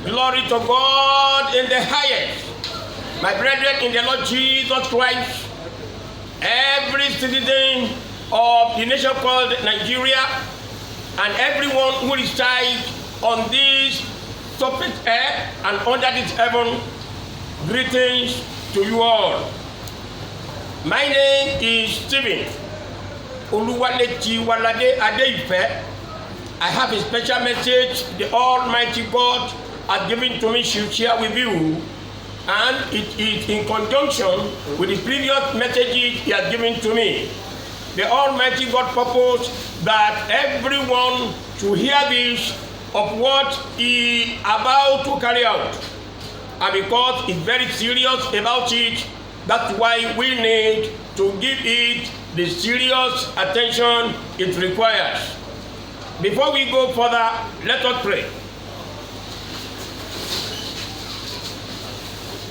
Glory to God in the highest. My brethren in the Lord Jesus Christ, every citizen of the nation called Nigeria, and everyone who resides on this surface earth and under this heaven, greetings to you all. My name is Stephen Oluwalechi Walade Adeife. I have a special message the Almighty God has given to me to share with you, and it is in conjunction with the previous messages He has given to me. The Almighty God purposed that everyone should hear this of what He is about to carry out, and because He's very serious about it, that's why we need to give it the serious attention it requires. Before we go further, let us pray.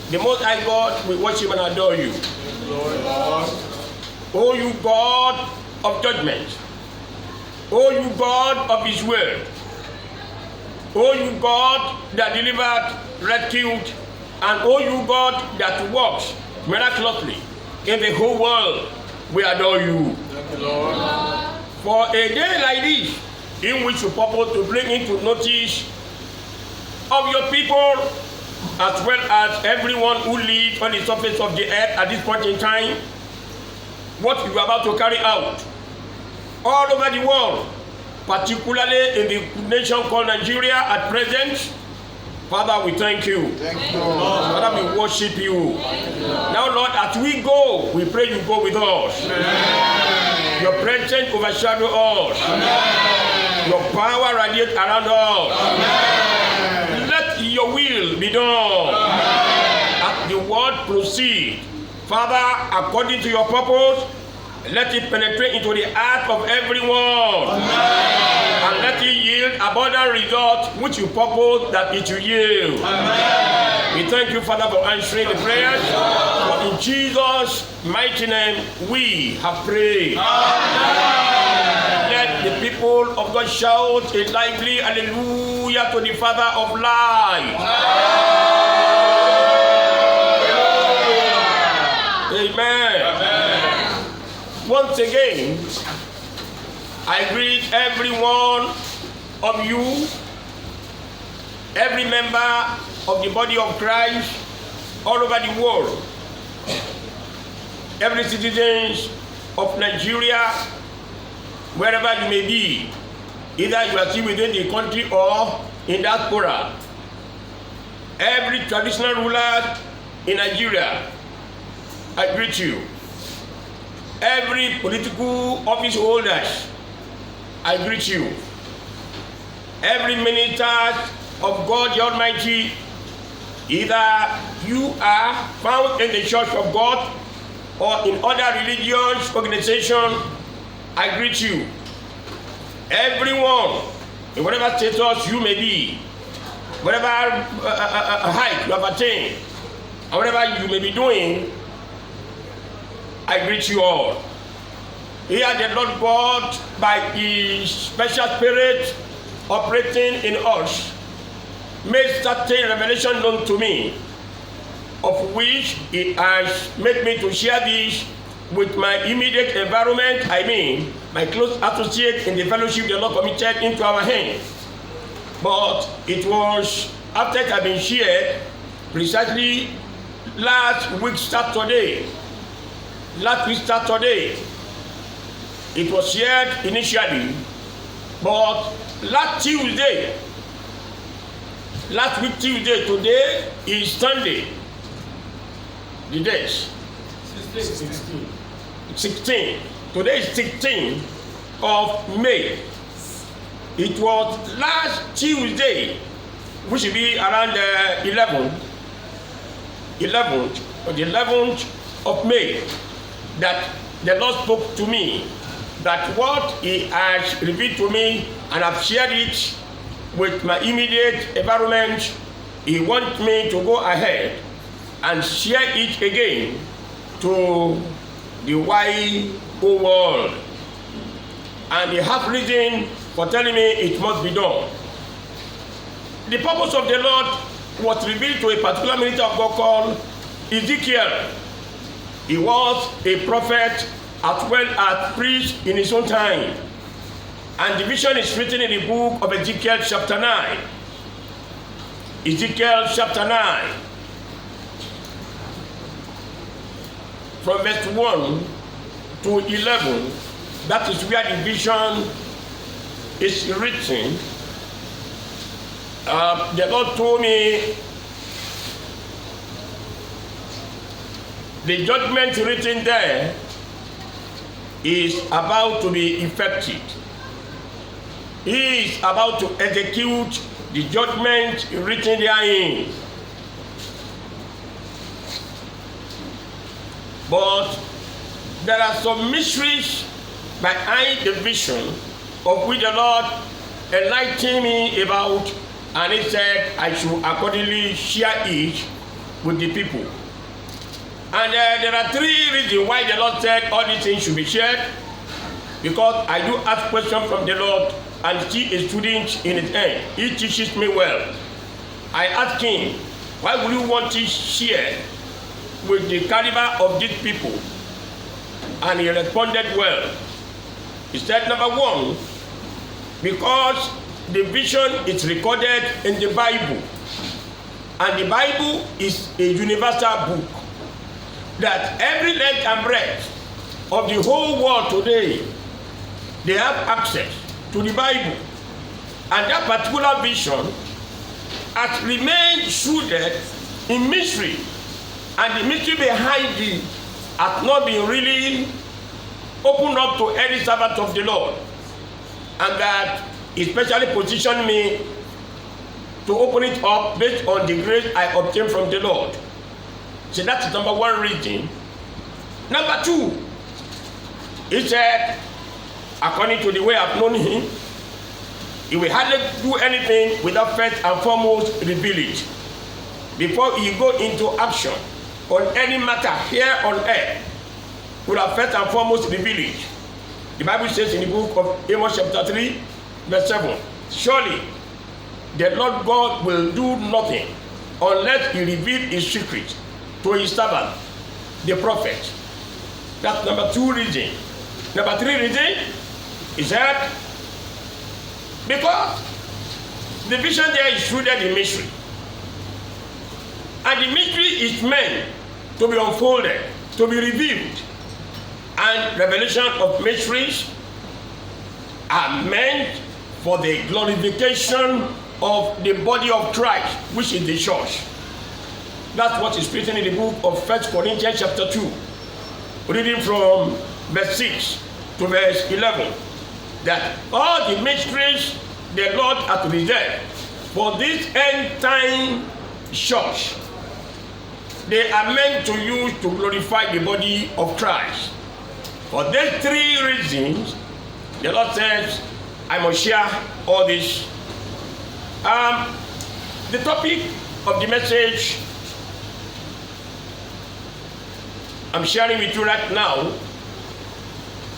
The Most High God, we worship and adore you. Lord. O you God of judgment, O you God of His word, O you God that delivered, rescued, and O you God that works miraculously in the whole world, we adore you. Thank you, Lord. For a day like this, in which you purpose to bring into notice of your people, as well as everyone who lives on the surface of the earth at this point in time, what you are about to carry out all over the world, particularly in the nation called Nigeria at present. Father, we thank you. Thank you, Lord. Father, we worship you. Now, Lord, as we go, we pray you go with us. Amen. Your presence overshadow us. Amen. Your power radiate around us. Amen. Let your will be done. Amen. As the word proceed, Father, according to your purpose, let it penetrate into the heart of everyone. Amen. And let it yield abundant results which you purpose that it will yield. Amen. We thank you, Father, for answering the prayers. For in Jesus' mighty name we have prayed. Amen. Let the people of God shout a lively hallelujah to the Father of life. Amen. Amen. Once again, I greet every one of you, every member of the body of Christ all over the world, every citizen of Nigeria, wherever you may be, either you are still within the country or in diaspora, every traditional ruler in Nigeria, I greet you. Every political office holders, I greet you. Every minister of God the Almighty, either you are found in the Church of God or in other religious organizations, I greet you. Everyone, in whatever status you may be, whatever height you have attained, and whatever you may be doing, I greet you all. Here the Lord God, by His special Spirit operating in us, made certain revelation known to me, of which He has made me to share this with my immediate environment, I mean, my close associate in the fellowship the Lord committed into our hands. But it was after it had been shared precisely last week Saturday. It was shared initially, but last week Tuesday, today is Sunday. The days 16. Today is 16th of May. It was last Tuesday, which should be around the 11th of May, that the Lord spoke to me, that what He has revealed to me, and I've shared it with my immediate environment, He wants me to go ahead and share it again to the wide world. And He has reason for telling me it must be done. the purpose of the Lord was revealed to a particular minister of God called Ezekiel. He was a prophet as well as priest in his own time. And the vision is written in the book of Ezekiel chapter 9. Ezekiel chapter 9. From verse 1 to 11, that is where the vision is written. The Lord told me the judgment written there is about to be effected. He is about to execute the judgment written therein. But there are some mysteries behind the vision of which the Lord enlightened me about, and he said I should accordingly share it with the people. And there are three reasons why the Lord said all these things should be shared. Because I do ask questions from the Lord, and see a student in his hand. He teaches me well. I ask him, why would you want to share with the caliber of these people? And he responded well. He said, number one, because the vision is recorded in the Bible, and the Bible is a universal book that every length and breadth of the whole world today, they have access to the Bible. And that particular vision has remained shrouded in mystery, and the mystery behind it has not been really opened up to any servant of the Lord. And that especially positioned me to open it up based on the grace I obtained from the Lord. So that's number one reason. Number two, he said, according to the way I've known him, he will hardly do anything without first and foremost reveal it. Before he go into action on any matter here on earth, he will have first and foremost reveal it. The Bible says in the book of Amos chapter 3, verse 7, surely the Lord God will do nothing unless he reveal his secret to his servant, the prophet. That's number two reason. Number three reason is that because the vision there is rooted in mystery, and the mystery is meant to be unfolded, to be revealed, and revelation of mysteries are meant for the glorification of the body of Christ, which is the church. That's what is written in the book of 1 Corinthians chapter 2, reading from verse 6 to verse 11, that all the mysteries the Lord has reserved for this end time church, they are meant to use to glorify the body of Christ. For these three reasons, the Lord says, I must share all this. The topic of the message I'm sharing with you right now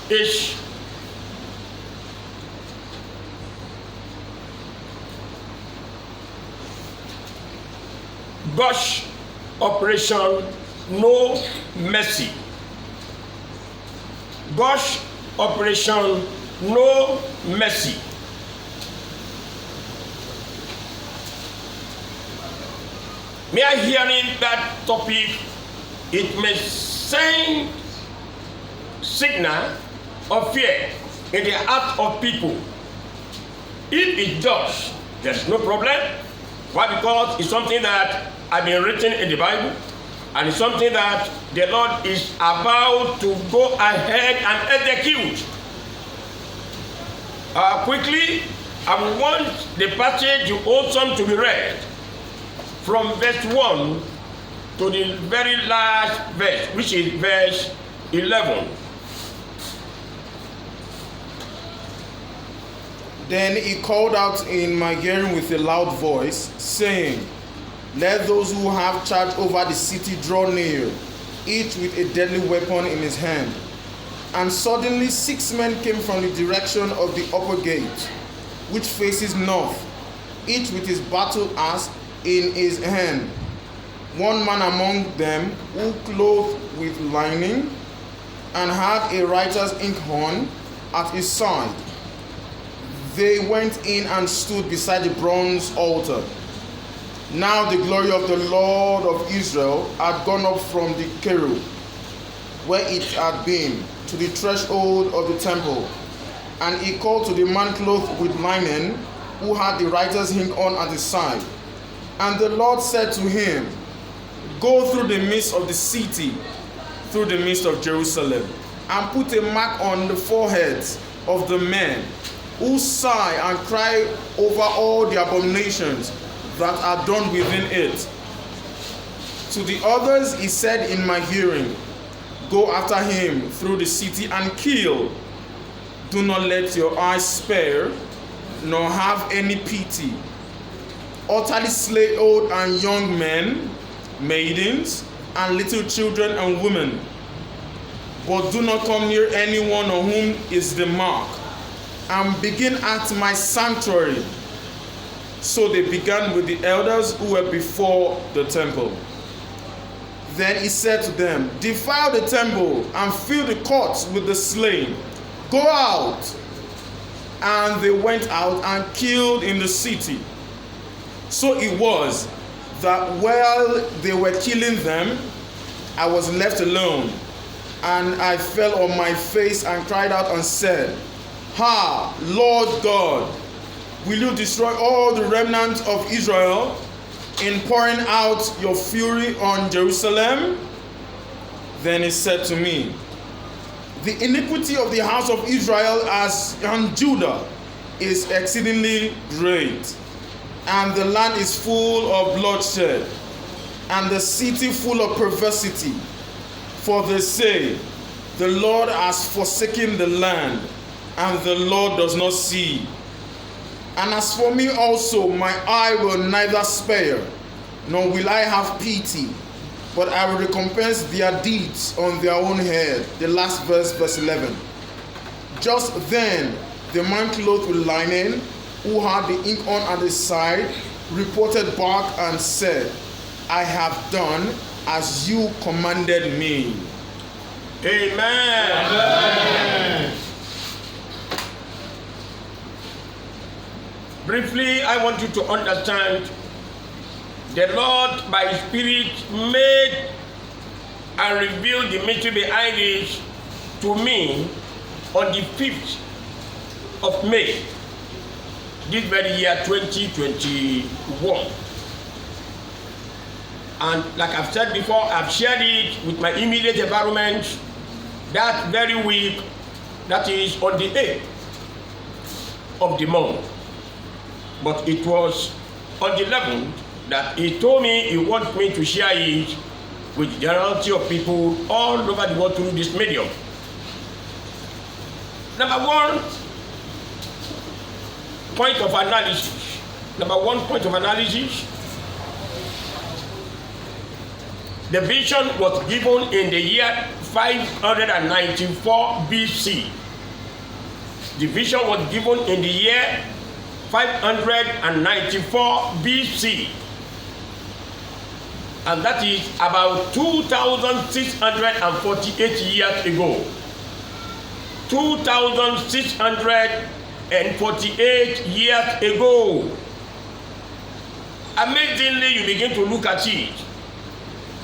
is God's Operation No Mercy. God's Operation No Mercy. Me I hearing that topic, it may send signal of fear in the heart of people. If it does, there's no problem. Why? Because it's something that has been written in the Bible, and it's something that the Lord is about to go ahead and execute. Quickly, I want the passage you also to be read from verse 1 to the very last verse, which is verse 11. Then he called out in my hearing with a loud voice, saying, let those who have charge over the city draw near, each with a deadly weapon in his hand. And suddenly 6 men came from the direction of the upper gate, which faces north, each with his battle axe in his hand. One man among them, who clothed with lining, and had a writer's inkhorn at his side. They went in and stood beside the bronze altar. Now the glory of the Lord of Israel had gone up from the cherub, where it had been, to the threshold of the temple. And he called to the man clothed with linen, who had the writer's inkhorn at his side. And the Lord said to him, Go through the midst of the city, through the midst of Jerusalem, and put a mark on the foreheads of the men who sigh and cry over all the abominations that are done within it. To the others he said in my hearing, Go after him through the city and kill. Do not let your eyes spare, nor have any pity. Utterly slay old and young men, maidens, and little children and women. But do not come near anyone on whom is the mark, and begin at my sanctuary. So they began with the elders who were before the temple. Then he said to them, Defile the temple and fill the courts with the slain. Go out. And they went out and killed in the city. So it was that while they were killing them, I was left alone, and I fell on my face and cried out and said, Ha, Lord God, will you destroy all the remnant of Israel in pouring out your fury on Jerusalem? Then he said to me, The iniquity of the house of Israel and Judah is exceedingly great, and the land is full of bloodshed, and the city full of perversity. For they say, The Lord has forsaken the land, and the Lord does not see. And as for me also, my eye will neither spare, nor will I have pity, but I will recompense their deeds on their own head. The last verse, verse 11. Just then, the man clothed with linen, who had the inkhorn at his side, reported back and said, I have done as you commanded me. Amen. Amen. Briefly, I want you to understand the Lord, by His Spirit, made and revealed the mystery behind it to me on the 5th of May, this very year 2021. And like I've said before, I've shared it with my immediate environment that very week, that is on the 8th of the month. But it was on the 11th that he told me he wants me to share it with the generality of people all over the world through this medium. Number one point of analysis. The vision was given in the year 594 BC. The vision was given in the year 594 BC. And that is about 2,648 years ago. 2,648 years ago. Amazingly, you begin to look at it.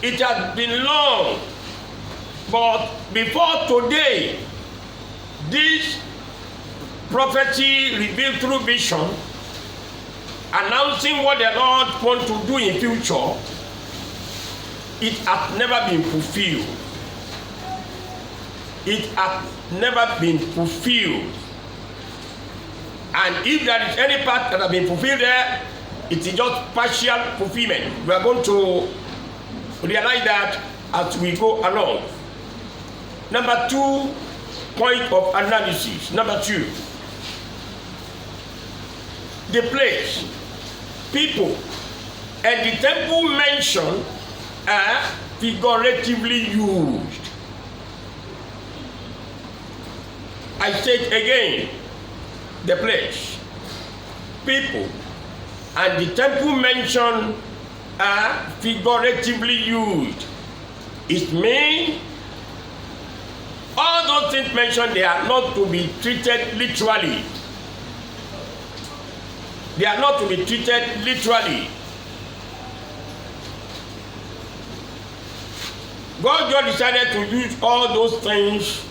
It has been long, but before today, this prophecy revealed through vision, announcing what the Lord wants to do in future, it has never been fulfilled. It has never been fulfilled. And if there is any part that has been fulfilled there, it is just partial fulfillment. We are going to realize that as we go along. Number 2 point of analysis. Number 2. The place, people, and the temple mentioned are figuratively used. I say it again. The place, people, and the temple mentioned are figuratively used. It means all those things mentioned, they are not to be treated literally. They are not to be treated literally. God just decided to use all those things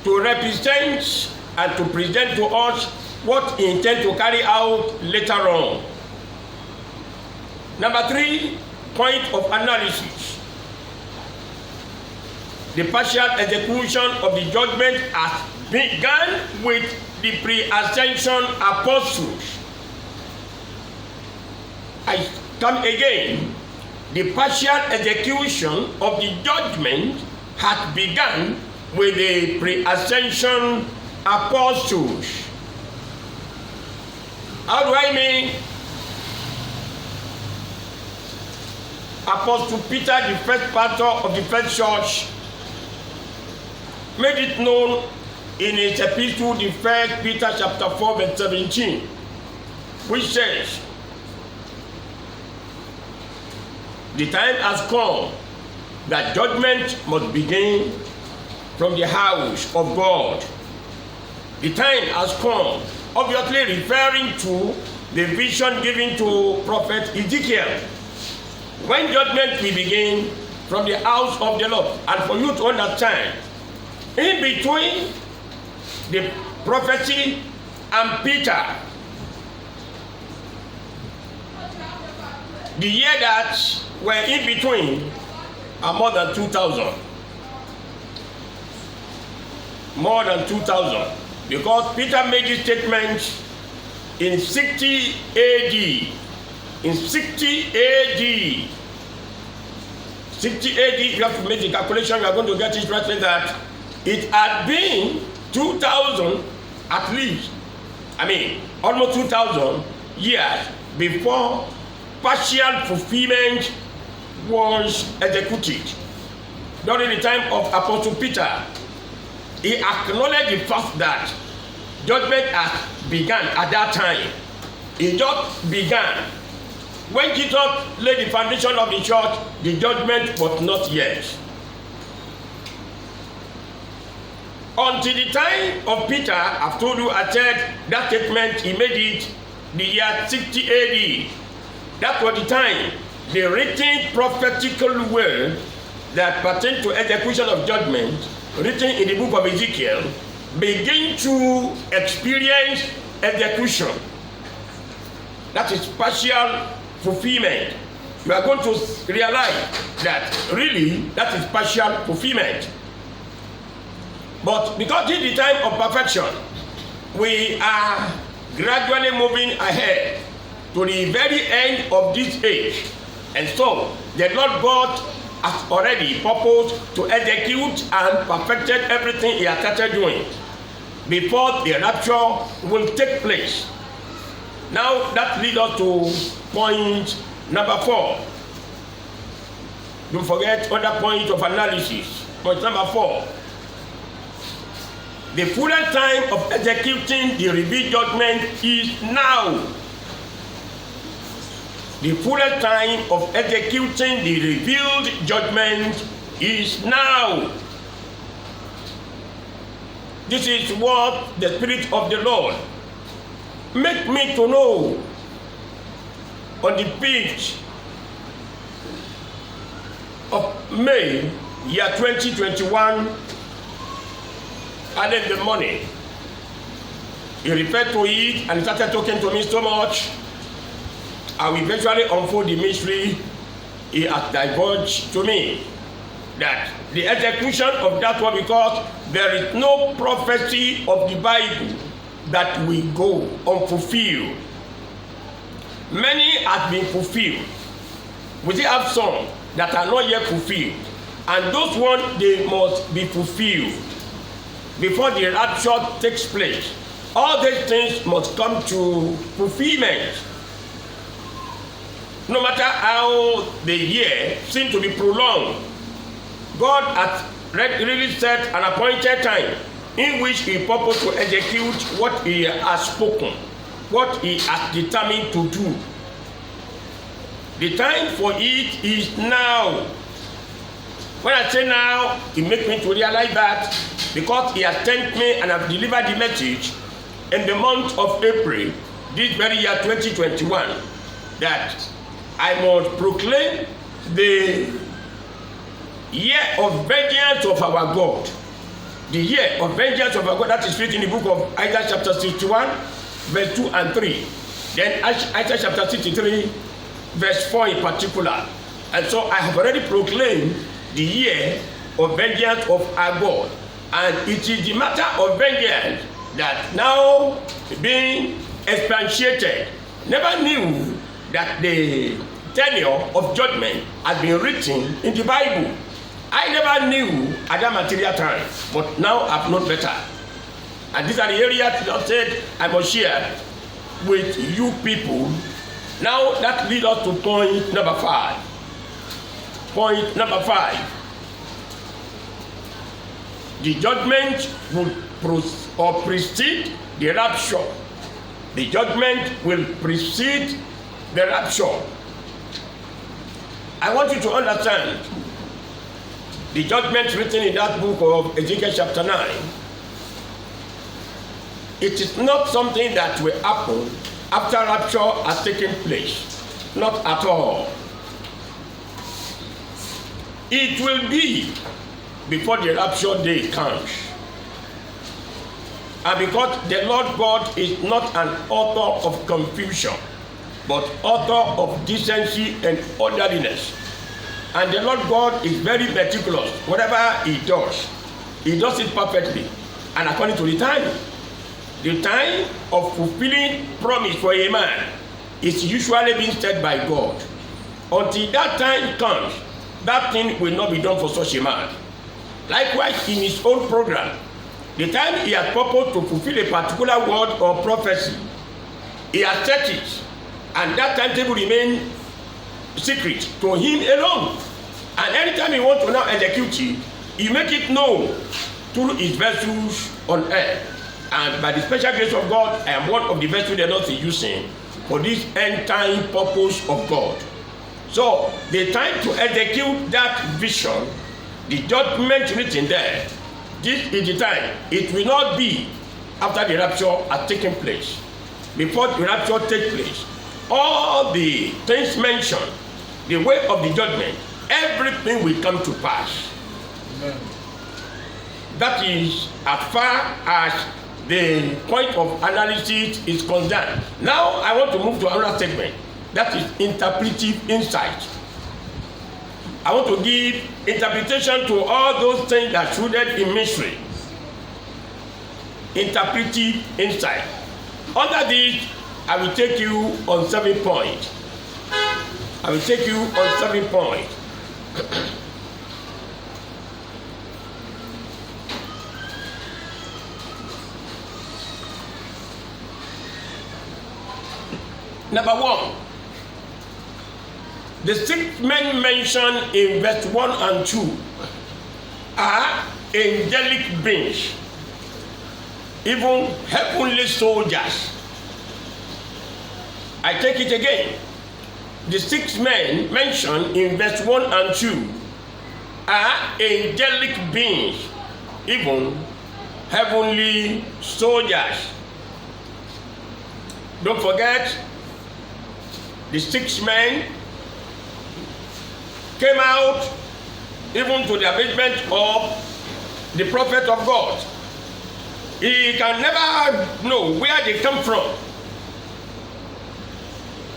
to represent and to present to us what he intends to carry out later on. Number 3, point of analysis. The partial execution of the judgment has begun with the pre-ascension apostles. I come again. The partial execution of the judgment has begun with the pre-ascension apostles. How do I mean? Apostle Peter, the first pastor of the first church, made it known in his epistle, the 1 Peter chapter 4 verse 17, which says, the time has come that judgment must begin from the house of God. The time has come, obviously referring to the vision given to prophet Ezekiel, when judgment will begin from the house of the Lord. And for you to understand, in between the prophecy and Peter, the year that were in between are more than 2,000. More than 2,000. Because Peter made this statement in 60 AD. In 60 AD. 60 AD, you have to make the calculation, you are going to get it right, that it had been 2,000 at least. I mean, almost 2,000 years before partial fulfillment was executed. During the time of Apostle Peter, he acknowledged the fact that judgment had begun at that time. It just began. When Jesus laid the foundation of the church, the judgment was not yet. Until the time of Peter, I've told you, I said that statement, he made it the year 60 AD. That was the time the written prophetical word that pertained to execution of judgment, written in the book of Ezekiel, begin to experience execution. That is partial fulfillment. You are going to realize that really that is partial fulfillment. But because this is the time of perfection, we are gradually moving ahead to the very end of this age. And so the Lord God has already purposed to execute and perfected everything he has started doing before the rapture will take place. Now that leads us to point number 4. Don't forget other point of analysis. Point number 4. The fullest time of executing the revealed judgment is now. The fullest time of executing the revealed judgment is now. This is what the Spirit of the Lord make me to know on the 5th of May, year 2021, and in the morning. He referred to it and started talking to me so much. I will eventually unfold the mystery he has divulged to me. That the execution of that one, because there is no prophecy of the Bible that will go unfulfilled. Many have been fulfilled. We still have some that are not yet fulfilled. And those ones, they must be fulfilled before the rapture takes place. All these things must come to fulfillment. No matter how the year seems to be prolonged, God has really set an appointed time in which he purposed to execute what he has spoken, what he has determined to do. The time for it is now. When I say now, it makes me to realize that because he has sent me and I've delivered the message in the month of April, this very year 2021, that I must proclaim the year of vengeance of our God. The year of vengeance of our God, that is written in the book of Isaiah chapter 61, verse 2 and 3. Then Isaiah chapter 63, verse 4 in particular. And so I have already proclaimed the year of vengeance of our God. And it is the matter of vengeance that now being expatiated. Never knew that the tenure of judgment has been written in the Bible. I never knew at that material time, but now I've known better. And these are the areas that I said I must share with you people. Now that leads us to point number 5. Point number 5. The judgment will precede the rapture. The judgment will precede the rapture. I want you to understand the judgment written in that book of Ezekiel chapter 9. It is not something that will happen after rapture has taken place. Not at all. It will be before the rapture day comes. And because the Lord God is not an author of confusion, but author of decency and orderliness. And the Lord God is very meticulous. Whatever he does it perfectly and according to the time. The time of fulfilling promise for a man is usually being set by God. Until that time comes, that thing will not be done for such a man. Likewise, in his own program, the time he has purposed to fulfill a particular word or prophecy, he has set it, and that timetable remains secret to him alone. And anytime he wants to now execute it, he make it known through his vessels on earth. And by the special grace of God, I am one of the vessels the Lord is using for this end time purpose of God. So the time to execute that vision, the judgment written there, this is the time. It will not be after the rapture has taken place. Before the rapture takes place, all the things mentioned, the way of the judgment, everything will come to pass. Amen. That is as far as the point of analysis is concerned. Now I want to move to another segment. That is interpretive insight. I want to give interpretation to all those things that are rooted in mystery. Interpretive insight. Under this, I will take you on 7 points. I will take you on 7 points. Number 1, the 6 men mentioned in verse 1 and 2 are angelic beings, even heavenly soldiers. I take it again. The 6 men mentioned in verse 1 and 2 are angelic beings, even heavenly soldiers. Don't forget, the 6 men came out even to the amazement of the prophet of God. He can never know where they come from.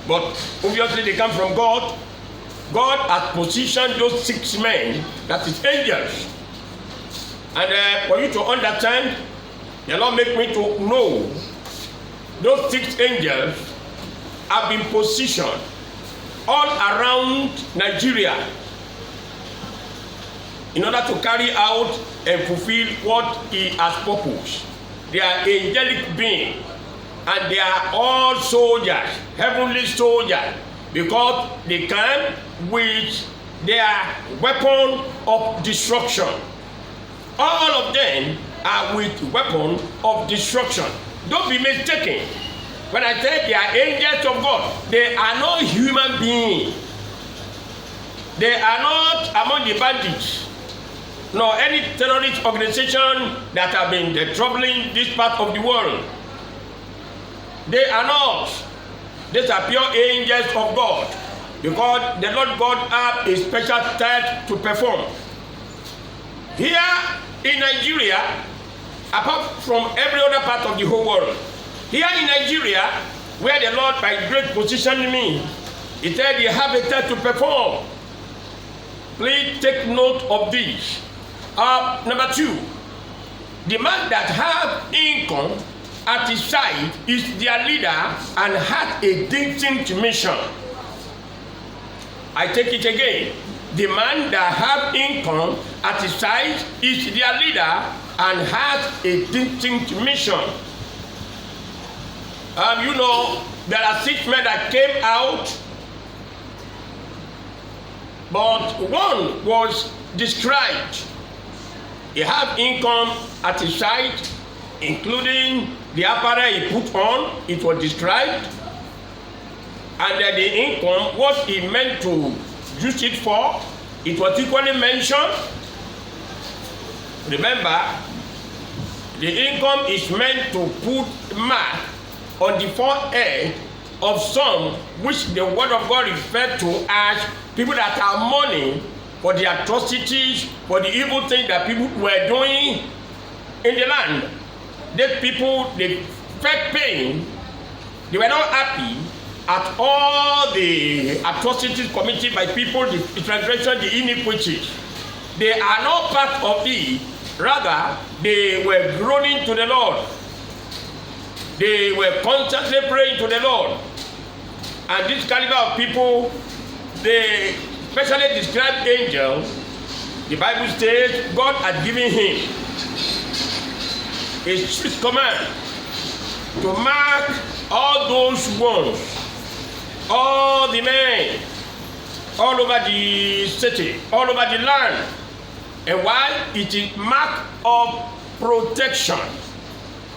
But obviously they come from God. God has positioned those 6 men, that is angels. And for you to understand, the Lord make me to know those 6 angels have been positioned all around Nigeria in order to carry out and fulfill what he has purposed. They are angelic beings, and they are all soldiers, heavenly soldiers, because they come with their weapon of destruction. All of them are with weapon of destruction. Don't be mistaken. When I say they are angels of God, they are not human beings. They are not among the bandits, nor any terrorist organization that have been troubling this part of the world. They are not. These are pure angels of God, because the Lord God has a special task to perform. Here in Nigeria, apart from every other part of the whole world, here in Nigeria, where the Lord by great positioned me, he said he have a task to perform. Please take note of this. Number 2, the man that have income at his side is their leader and has a distinct mission. I take it again. The man that have income at his side is their leader and has a distinct mission. You know, there are 6 men that came out, but one was described. He have income at his side, including the apparel he put on. It was described, and the income, what he meant to use it for, it was equally mentioned. Remember, the income is meant to put mark on the forehead of some which the word of God referred to as people that are mourning for the atrocities, for the evil things that people were doing in the land. These people, they felt pain. They were not happy at all the atrocities committed by people, the transgression, the iniquities. They are not part of it. Rather, they were groaning to the Lord. They were constantly praying to the Lord. And this caliber of people, they specially described angels. The Bible says God had given him a strict command to mark all those ones, all the men, all over the city, all over the land. And why? It is mark of protection.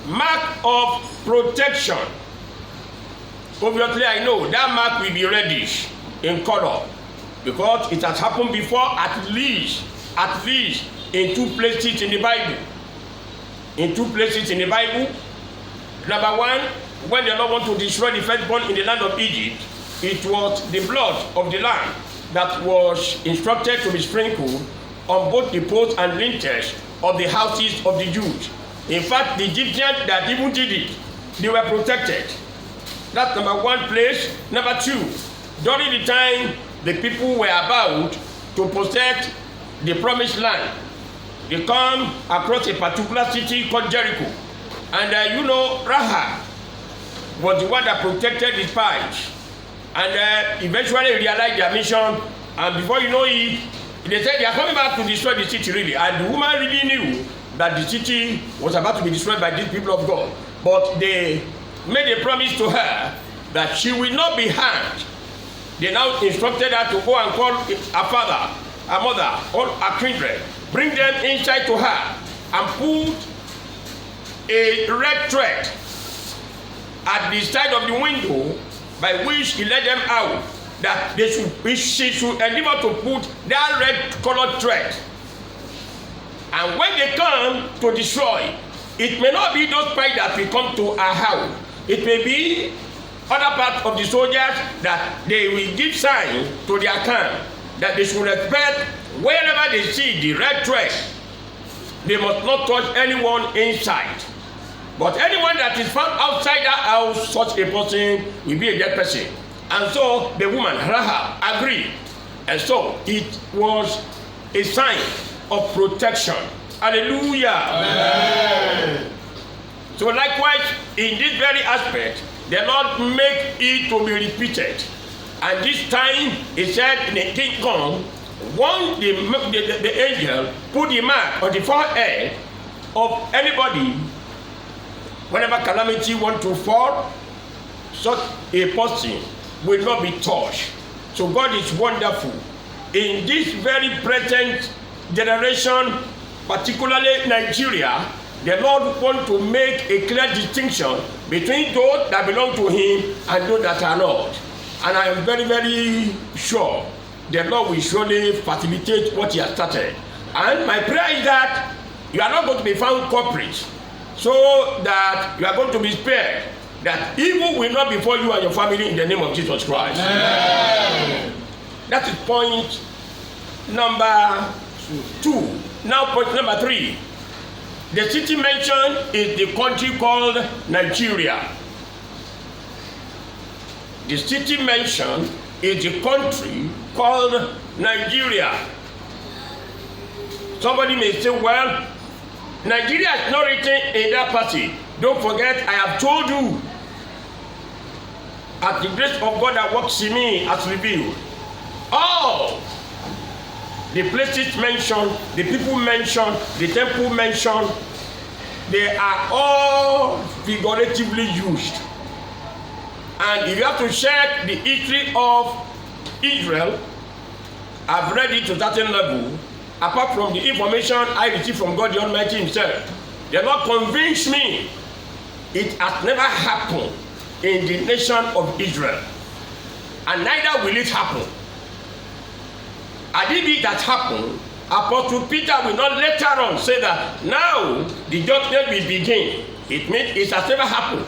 Mark of protection. Obviously, I know that mark will be reddish in color, because it has happened before at least in 2 places in the Bible. In 2 places in the Bible. Number 1, when the Lord wanted to destroy the firstborn in the land of Egypt, it was the blood of the lamb that was instructed to be sprinkled on both the posts and lintels of the houses of the Jews. In fact, the Egyptians that even did it, they were protected. That's number 1 place. Number 2, during the time the people were about to possess the promised land, they come across a particular city called Jericho. And Rahab was the one that protected the spies. And eventually realized their mission. And before you know it, they said they are coming back to destroy the city really. And the woman really knew that the city was about to be destroyed by these people of God. But they made a promise to her that she will not be harmed. They now instructed her to go and call her father, her mother, all her kindred, bring them inside to her, and put a red thread at the side of the window by which he let them out, that she should endeavor to put that red colored thread. And when they come to destroy, it may not be those spies that will come to our house. It may be other parts of the soldiers that they will give sign to their camp that they should respect wherever they see the red thread. They must not touch anyone inside. But anyone that is found outside that house, such a person will be a dead person. And so the woman, Rahab, agreed. And so it was a sign of protection. Hallelujah. Amen. So likewise, in this very aspect, the Lord make it to be repeated. And this time, he said, the king come, once the angel put the mark on the forehead of anybody, whenever calamity want to fall, such a person will not be touched. So God is wonderful. In this very present generation, particularly Nigeria, the Lord wants to make a clear distinction between those that belong to him and those that are not. And I am very, very sure the Lord will surely facilitate what he has started. And my prayer is that you are not going to be found culprit, so that you are going to be spared, that evil will not befall you and your family in the name of Jesus Christ. Amen. That is point number 2. Now point number 3. The city mentioned is the country called Nigeria. The city mentioned is the country called Nigeria. Somebody may say, well, Nigeria is not written in that passage. Don't forget, I have told you, as the grace of God that works in me has revealed, all the places mentioned, the people mentioned, the temple mentioned, they are all figuratively used. And if you have to check the history of Israel, I've read it to a certain level, apart from the information I received from God the Almighty himself. The Lord convinced me it has never happened in the nation of Israel, and neither will it happen. And if it has happened, Apostle Peter will not later on say that now the judgment will begin. It means it has never happened.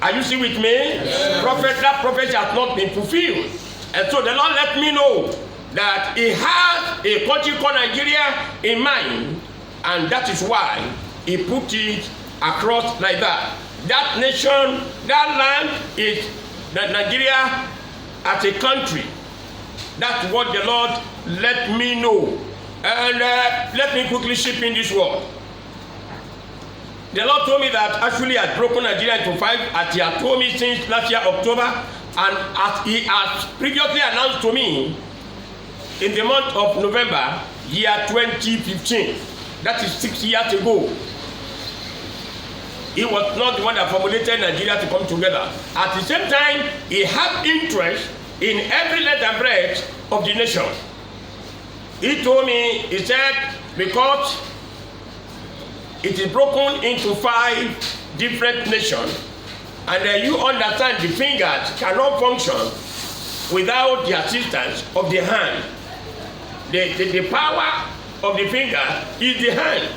Are you still with me? Yes. That prophecy has not been fulfilled. And so the Lord let me know that he has a country called Nigeria in mind, and that is why he put it across like that. That nation, that land is Nigeria as a country. That's what the Lord let me know. And let me quickly ship in this word. The Lord told me that actually I had broken Nigeria into 5, as he had told me since last year, October, and as he has previously announced to me in the month of November, year 2015. That is 6 years ago. He was not the one that formulated Nigeria to come together. At the same time, he had interest in every length and breadth of the nation. He told me, he said, because it is broken into 5 different nations, and you understand the fingers cannot function without the assistance of the hand. The power of the finger is the hand.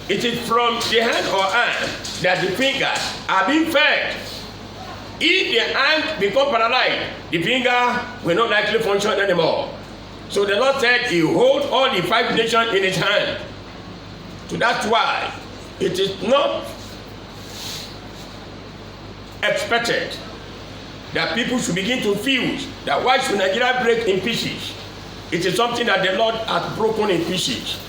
It is from the hand or arm that the fingers are being fed. If the hand becomes paralyzed, the finger will not likely function anymore. So the Lord said he holds all the 5 nations in his hand. So that's why it is not expected that people should begin to feel that why should Nigeria break in pieces? It is something that the Lord has broken in pieces.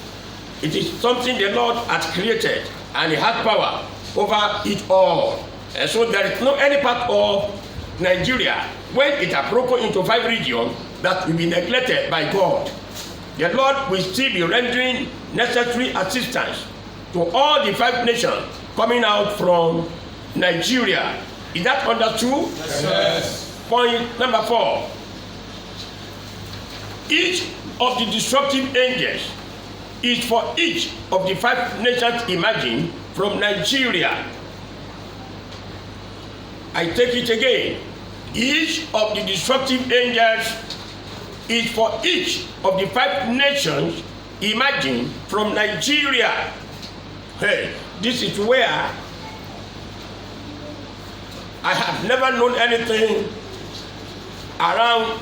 It is something the Lord has created, and he has power over it all. And so there is no any part of Nigeria when it has broken into 5 regions that will be neglected by God. The Lord will still be rendering necessary assistance to all the 5 nations coming out from Nigeria. Is that understood? Yes. Point number 4. Each of the destructive angels is for each of the 5 nations imagined from Nigeria. I take it again. Each of the destructive angels is for each of the 5 nations imagined from Nigeria. Hey, this is where I have never known anything around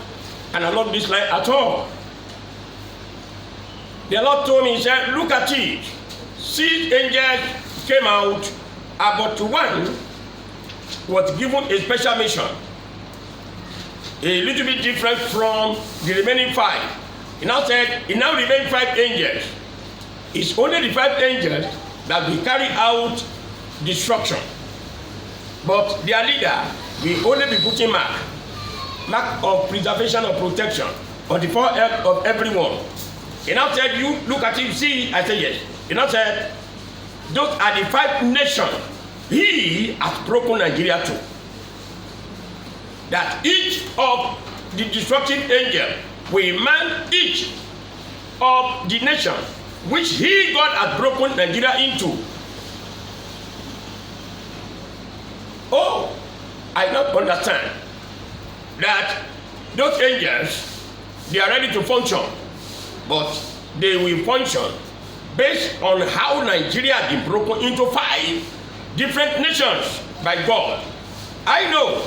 and along this line at all. The Lord told me, he said, look at it. 6 angels came out, but 1 was given a special mission. A little bit different from the remaining 5. He now said, it now remains 5 angels. It's only the 5 angels that will carry out destruction. But their leader will only be putting mark of preservation or protection on the forehead of everyone. He now said, you look at it, see? I said, yes. He now said, those are the 5 nations he has broken Nigeria to. That each of the destructive angels will man each of the nations which he, God, has broken Nigeria into. Oh, I don't understand that those angels they are ready to function, but they will function based on how Nigeria has been broken into 5 different nations by God. I know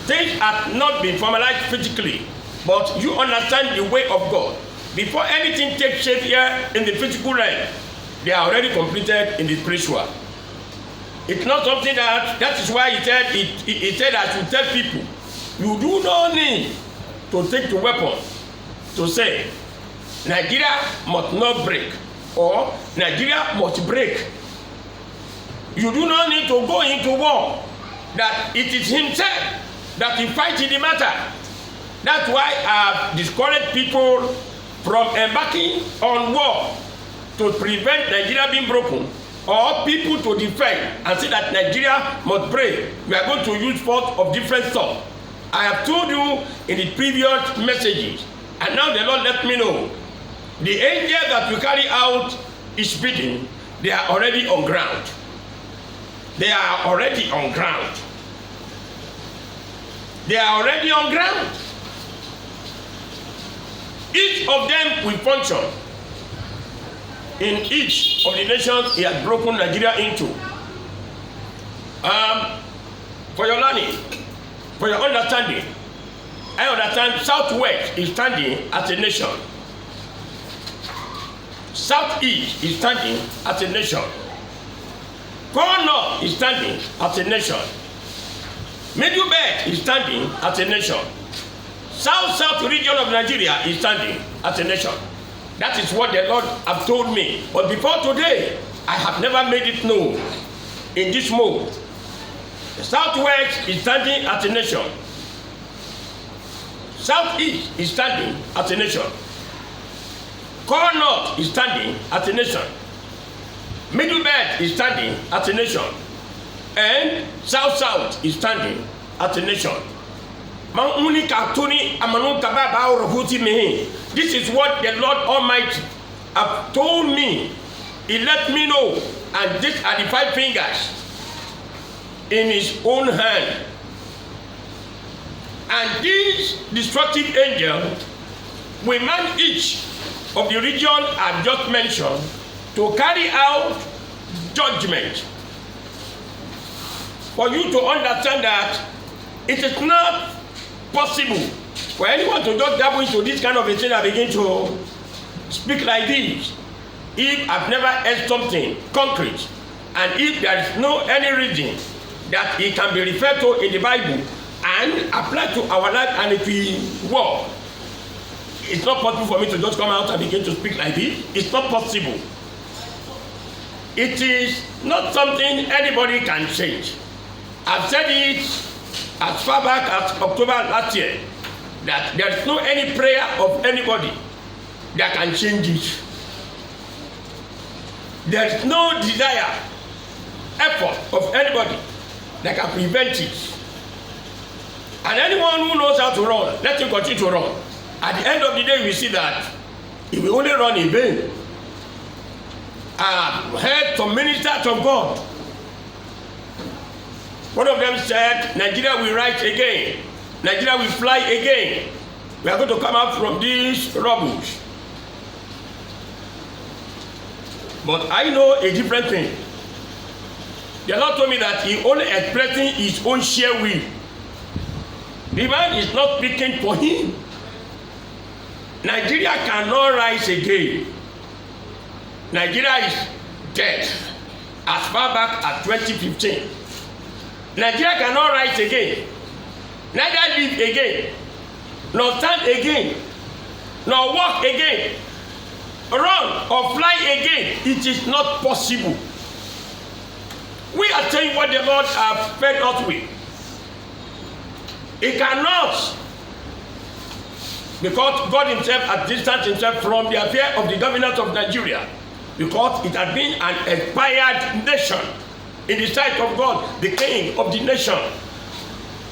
things have not been formalized physically, but you understand the way of God. Before anything takes shape here in the physical realm, they are already completed in the spiritual. It's not something that is why he said I should tell people, you do not need to take the weapon to say Nigeria must not break or Nigeria must break. You do not need to go into war, that it is himself that he fights in the matter. That's why I have discouraged people from embarking on war to prevent Nigeria being broken, or people to defend and say that Nigeria must break. We are going to use force of different stuff. I have told you in the previous messages, and now the Lord let me know, the angels that will carry out his bidding, they are already on ground. They are already on ground. They are already on ground. Each of them will function in each of the nations he has broken Nigeria into. For your learning, for your understanding, I understand Southwest is standing as a nation. Southeast is standing as a nation. Far North is standing as a nation. Middle Belt is standing as a nation. South region of Nigeria is standing as a nation. That is what the Lord have told me. But before today, I have never made it known in this mode. The Southwest is standing as a nation. Southeast is standing as a nation. Core North is standing as a nation. Middle Belt is standing as a nation. And South is standing as a nation. This is what the Lord Almighty have told me. He let me know. And these are the 5 fingers in his own hand. And these destructive angels will man each of the region I've just mentioned to carry out judgment. For you to understand that it is not possible for anyone to just dabble into this kind of a thing and begin to speak like this if I've never heard something concrete, and if there is no any reason that it can be referred to in the Bible and applied to our life and it will work. It's not possible for me to just come out and begin to speak like this. It's not possible. It is not something anybody can change. I've said it as far back as October last year, that there is no any prayer of anybody that can change it. There is no desire, effort of anybody that can prevent it. And anyone who knows how to run, let him continue to run. At the end of the day, we see that he will only run in vain. I've heard some ministers of God. One of them said, Nigeria will rise again. Nigeria will fly again. We are going to come out from this rubbish. But I know a different thing. The Lord told me that he only expressing his own sheer will. The man is not speaking for him. Nigeria cannot rise again. Nigeria is dead as far back as 2015. Nigeria cannot rise again, neither live again, nor stand again, nor walk again, run or fly again. It is not possible. We are saying what the Lord has fed us with. It cannot, because God himself has distanced himself from the affair of the governance of Nigeria, because it has been an expired nation in the sight of God, the king of the nation.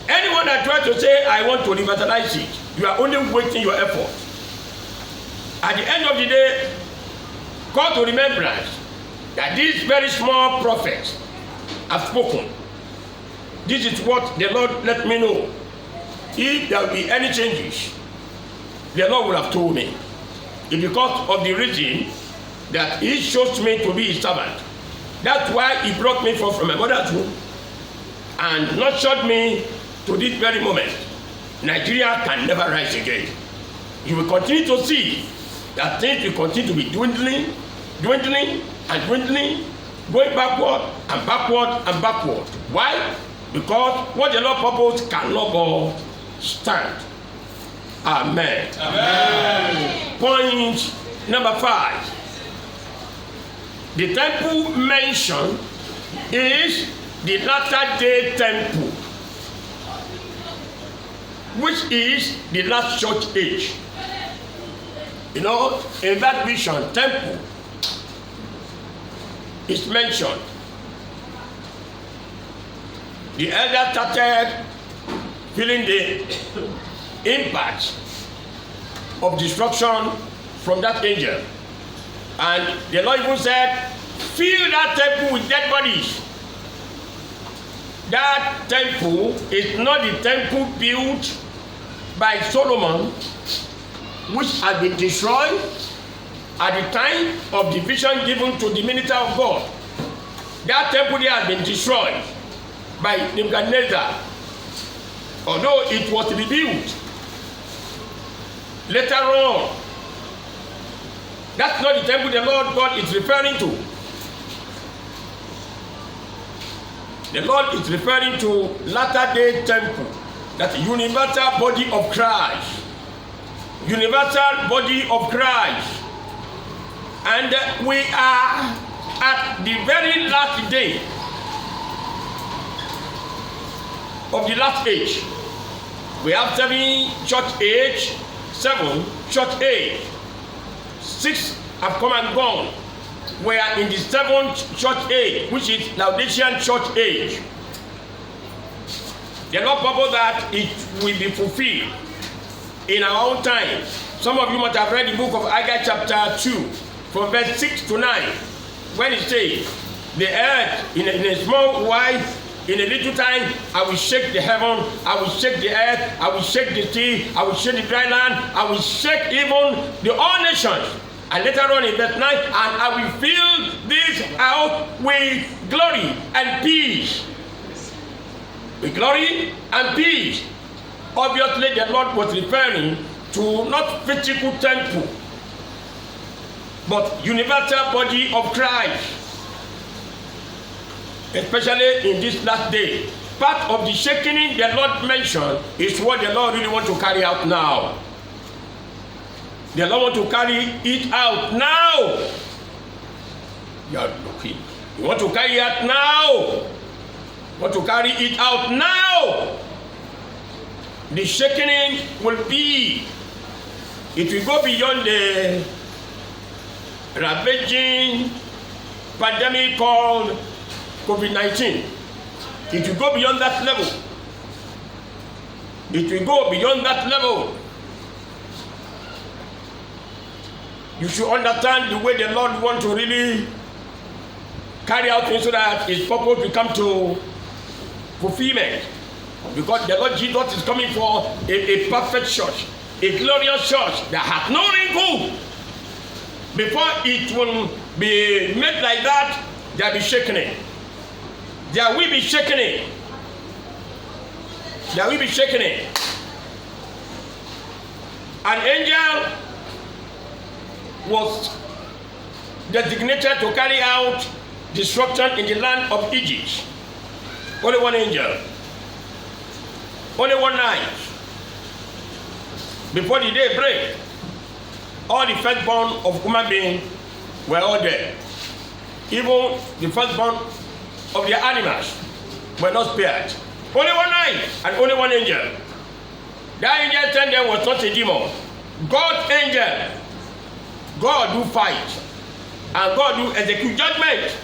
Anyone that tries to say, I want to revitalize it, you are only wasting your effort. At the end of the day, call to remembrance that these very small prophets have spoken. This is what the Lord let me know. If there will be any changes, the Lord would have told me. It's because of the reason that he chose me to be his servant. That's why he brought me from my mother's womb and nurtured me to this very moment. Nigeria can never rise again. You will continue to see that things will continue to be dwindling, going backward and backward and backward. Why? Because what the Lord purposed cannot go stand. Amen. Amen. Point number 5. The temple mentioned is the latter day temple, which is the last church age. You know, in that vision, temple is mentioned. The elder started feeling the impact of destruction from that angel. And the Lord even said, fill that temple with dead bodies. That temple is not the temple built by Solomon, which had been destroyed at the time of the vision given to the minister of God. That temple there had been destroyed by Nebuchadnezzar, although it was rebuilt later on. That's not the temple the Lord God is referring to. The Lord is referring to latter day temple, that universal body of Christ. Universal body of Christ. And we are at the very last day of the last age. We have 7 church age, 7 church age. 6 have come and gone. We are in the 7th church age, which is Laodicean church age. The Lord purpose that it will be fulfilled in our own time. Some of you might have read the book of Haggai chapter 2, from verse 6 to 9, when it says, the earth in a small while, in a little time, I will shake the heaven, I will shake the earth, I will shake the sea, I will shake the dry land, I will shake even the all nations. And later on in verse 9, and I will fill this out with glory and peace. With glory and peace. Obviously, the Lord was referring to not physical temple, but universal body of Christ. Especially in this last day. Part of the shaking the Lord mentioned is what the Lord really wants to carry out now. The Lord wants to carry it out now. You are looking. You want to carry it out now. You want to carry it out now. The shaking will be. It will go beyond the ravaging pandemic called COVID-19. It will go beyond that level. It will go beyond that level. You should understand the way the Lord wants to really carry out things so that his purpose will come to fulfillment. Because the Lord Jesus is coming for a perfect church, a glorious church that has no wrinkle. Before it will be made like that, there will be shaking. There will be shaking. There will be shaking. An angel was designated to carry out destruction in the land of Egypt. Only one angel. Only one night. Before the day break, all the firstborn of human beings were all dead. Even the firstborn of the animals were not spared. Only one night and only one angel. That angel sent them was not a demon. God's angel. God do fight. And God do execute judgment.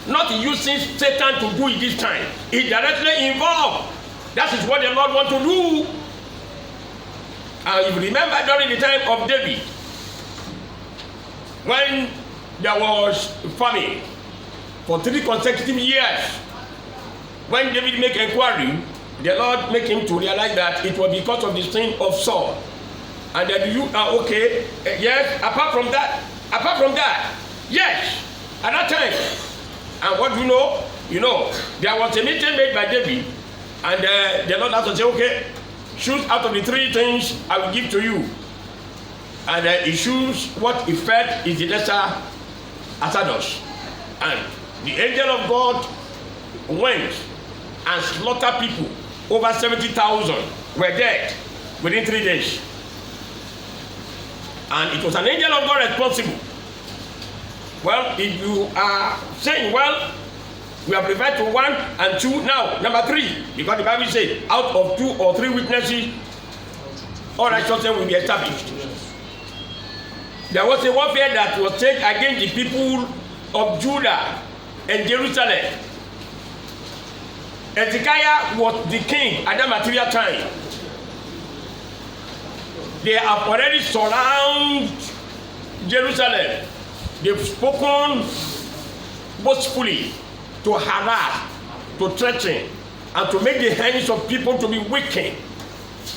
Not using Satan to do it this time. He directly involved. That is what the Lord wants to do. And if you remember during the time of David, when there was famine for 3 consecutive years, when David made inquiry, the Lord made him to realize that it was because of the sin of Saul. And then you are okay. Yes, apart from that, yes, at that time. And what do you know? You know, there was a meeting made by David, and the Lord has to say, okay, choose out of the three things I will give to you. And he chose what he felt is the lesser Asados. And the angel of God went and slaughtered people. Over 70,000 were dead within 3 days. And it was an angel of God responsible. Well, if you are saying, well, we have referred to 1 and 2 now, number 3, because the Bible says, out of 2 or 3 witnesses, all righteousness will be established. There was a warfare that was staged against the people of Judah and Jerusalem. Hezekiah was the king at that material time. They have already surrounded Jerusalem. They've spoken boastfully to harass, to threaten, and to make the hands of people to be weakened.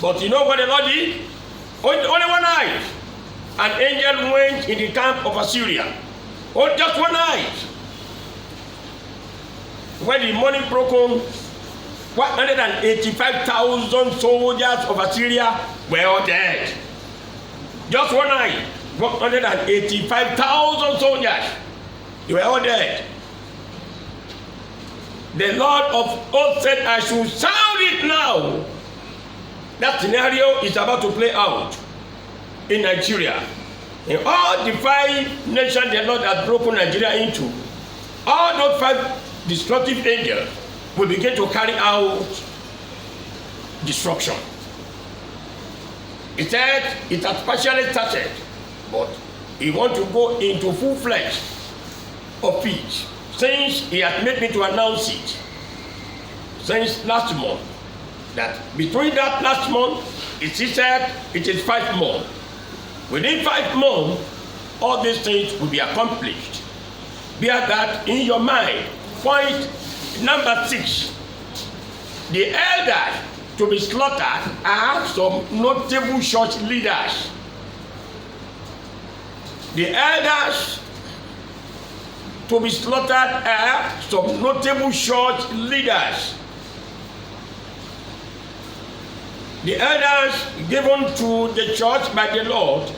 But you know what the Lord did? Only one night, an angel went in the camp of Assyria. Oh, just one night. When the morning broke on, 185,000 soldiers of Assyria were all dead. Just one night, 185,000 soldiers, they were all dead. The Lord of hosts said, I should sound it now. That scenario is about to play out in Nigeria. In all the 5 nations the Lord has broken Nigeria into, all those 5 destructive angels will begin to carry out destruction. He said it has partially started, but he wants to go into full fledged of it. Since he has made me to announce it, since last month, that between that last month, he said it is 5 months. Within 5 months, all these things will be accomplished. Bear that in your mind. Point number 6. The elders to be slaughtered are some notable church leaders. The elders to be slaughtered are some notable church leaders. The elders given to the church by the Lord,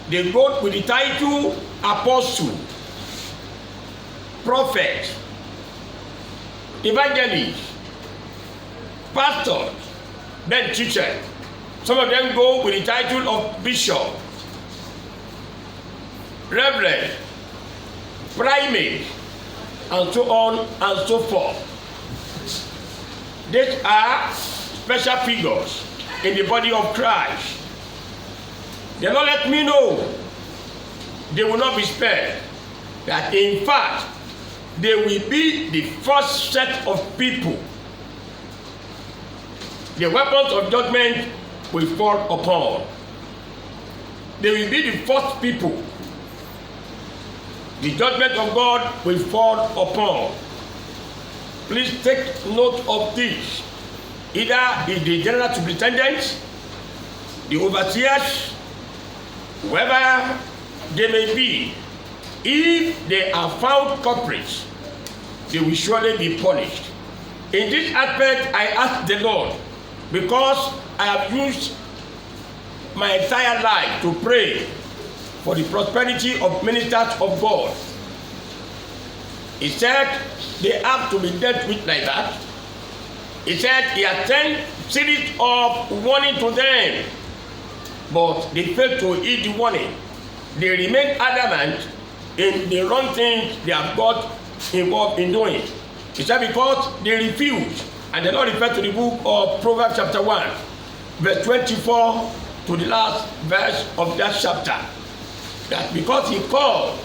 they go with the title apostle, prophet, evangelist, pastor, then teacher. Some of them go with the title of bishop, reverend, primate, and so on and so forth. These are special figures in the body of Christ. The Lord let me know they will not be spared. That in fact, they will be the first set of people the weapons of judgment will fall upon. They will be the first people the judgment of God will fall upon. Please take note of this. Either is the general superintendent, the overseers, whoever they may be, if they are found culprits, they will surely be punished. In this aspect, I ask the Lord, because I have used my entire life to pray for the prosperity of ministers of God. He said they have to be dealt with like that. He said he has sent series of warning to them, but they failed to heed the warning. They remain adamant in the wrong things they have got involved in doing. He said because they refused, and the Lord referred to the book of Proverbs chapter 1, verse 24 to the last verse of that chapter, that because he called,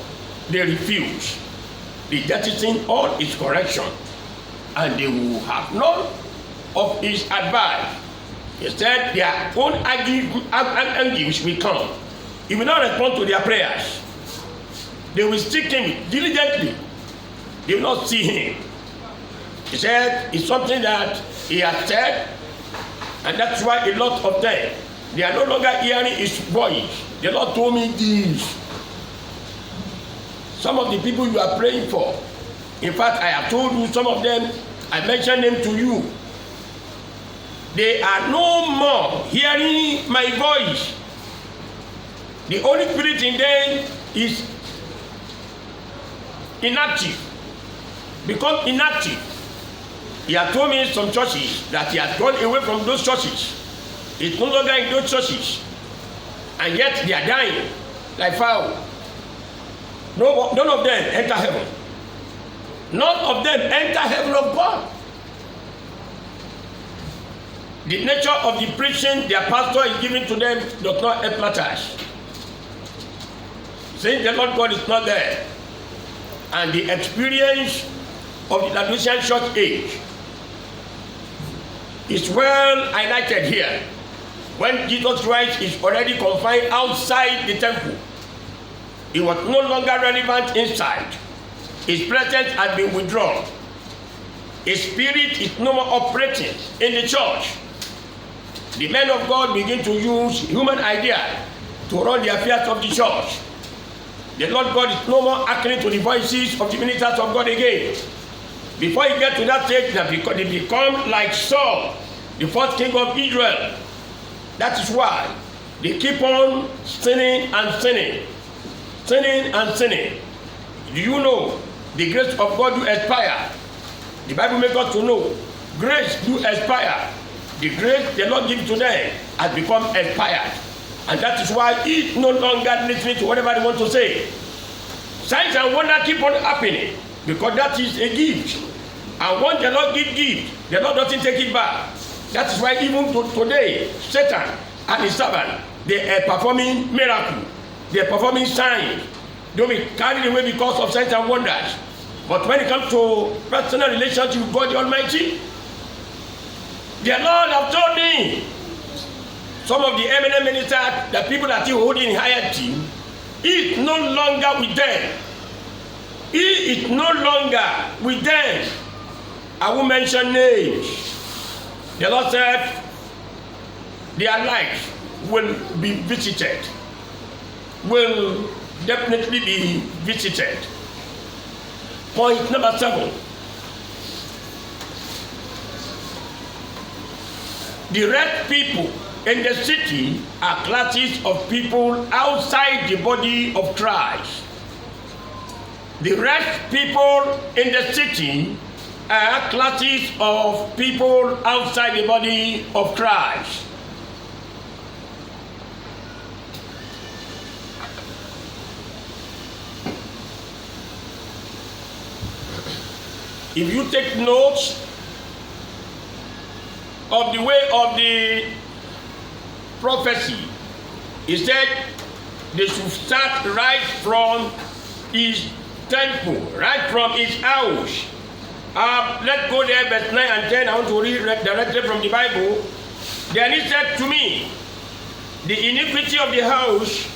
they refused. They jettisoned all his correction, and they will have none of his advice. He said their own anguish will come. He will not respond to their prayers. They will seek him diligently. They will not see him. He said it's something that he has said, and that's why a lot of them They are no longer hearing his voice. The Lord told me this. Some of the people you are praying for, in fact, I have told you some of them, I mentioned them to you. They are no more hearing my voice. The Holy Spirit in them is inactive. Become inactive. He has told me some churches that he has gone away from those churches. It's no longer in those churches. And yet they are dying like fowl. No, none of them enter heaven. None of them enter heaven of God. The nature of the preaching their pastor is giving to them does not help matters. Saying the Lord God is not there. And the experience of the Laodicean church age is well highlighted here. When Jesus Christ is already confined outside the temple, he was no longer relevant inside. His presence has been withdrawn. His spirit is no more operating in the church. The men of God begin to use human idea to run the affairs of the church. The Lord God is no more acting to the voices of the ministers of God again. Before you get to that stage, they become like Saul, the first king of Israel. That is why they keep on sinning and sinning. Sinning and sinning. Do you know the grace of God do expire? The Bible makes us to know grace do expire. The grace the Lord gives to them has become expired. And that is why he's no longer listening to whatever they want to say. Signs and wonders keep on happening because that is a gift. And once the Lord gives gift, the Lord doesn't take it back. That is why even today, Satan and his servant, they are performing miracles. They are performing signs. Don't be carried away because of signs and wonders. But when it comes to personal relationship with God the Almighty, the Lord has told me some of the eminent ministers, the people that are holding hierarchy, he is no longer with them. He is no longer with them. I will mention names. The Lord said their lives will be visited. Will definitely be visited. Point number 7. The red people in the city are classes of people outside the body of Christ. The red people in the city are classes of people outside the body of Christ. If you take notes of the way of the prophecy, he said they should start right from his temple, right from his house. Let's go there, verse 9 and 10. I want to read directly from the Bible. Then he said to me, the iniquity of the house.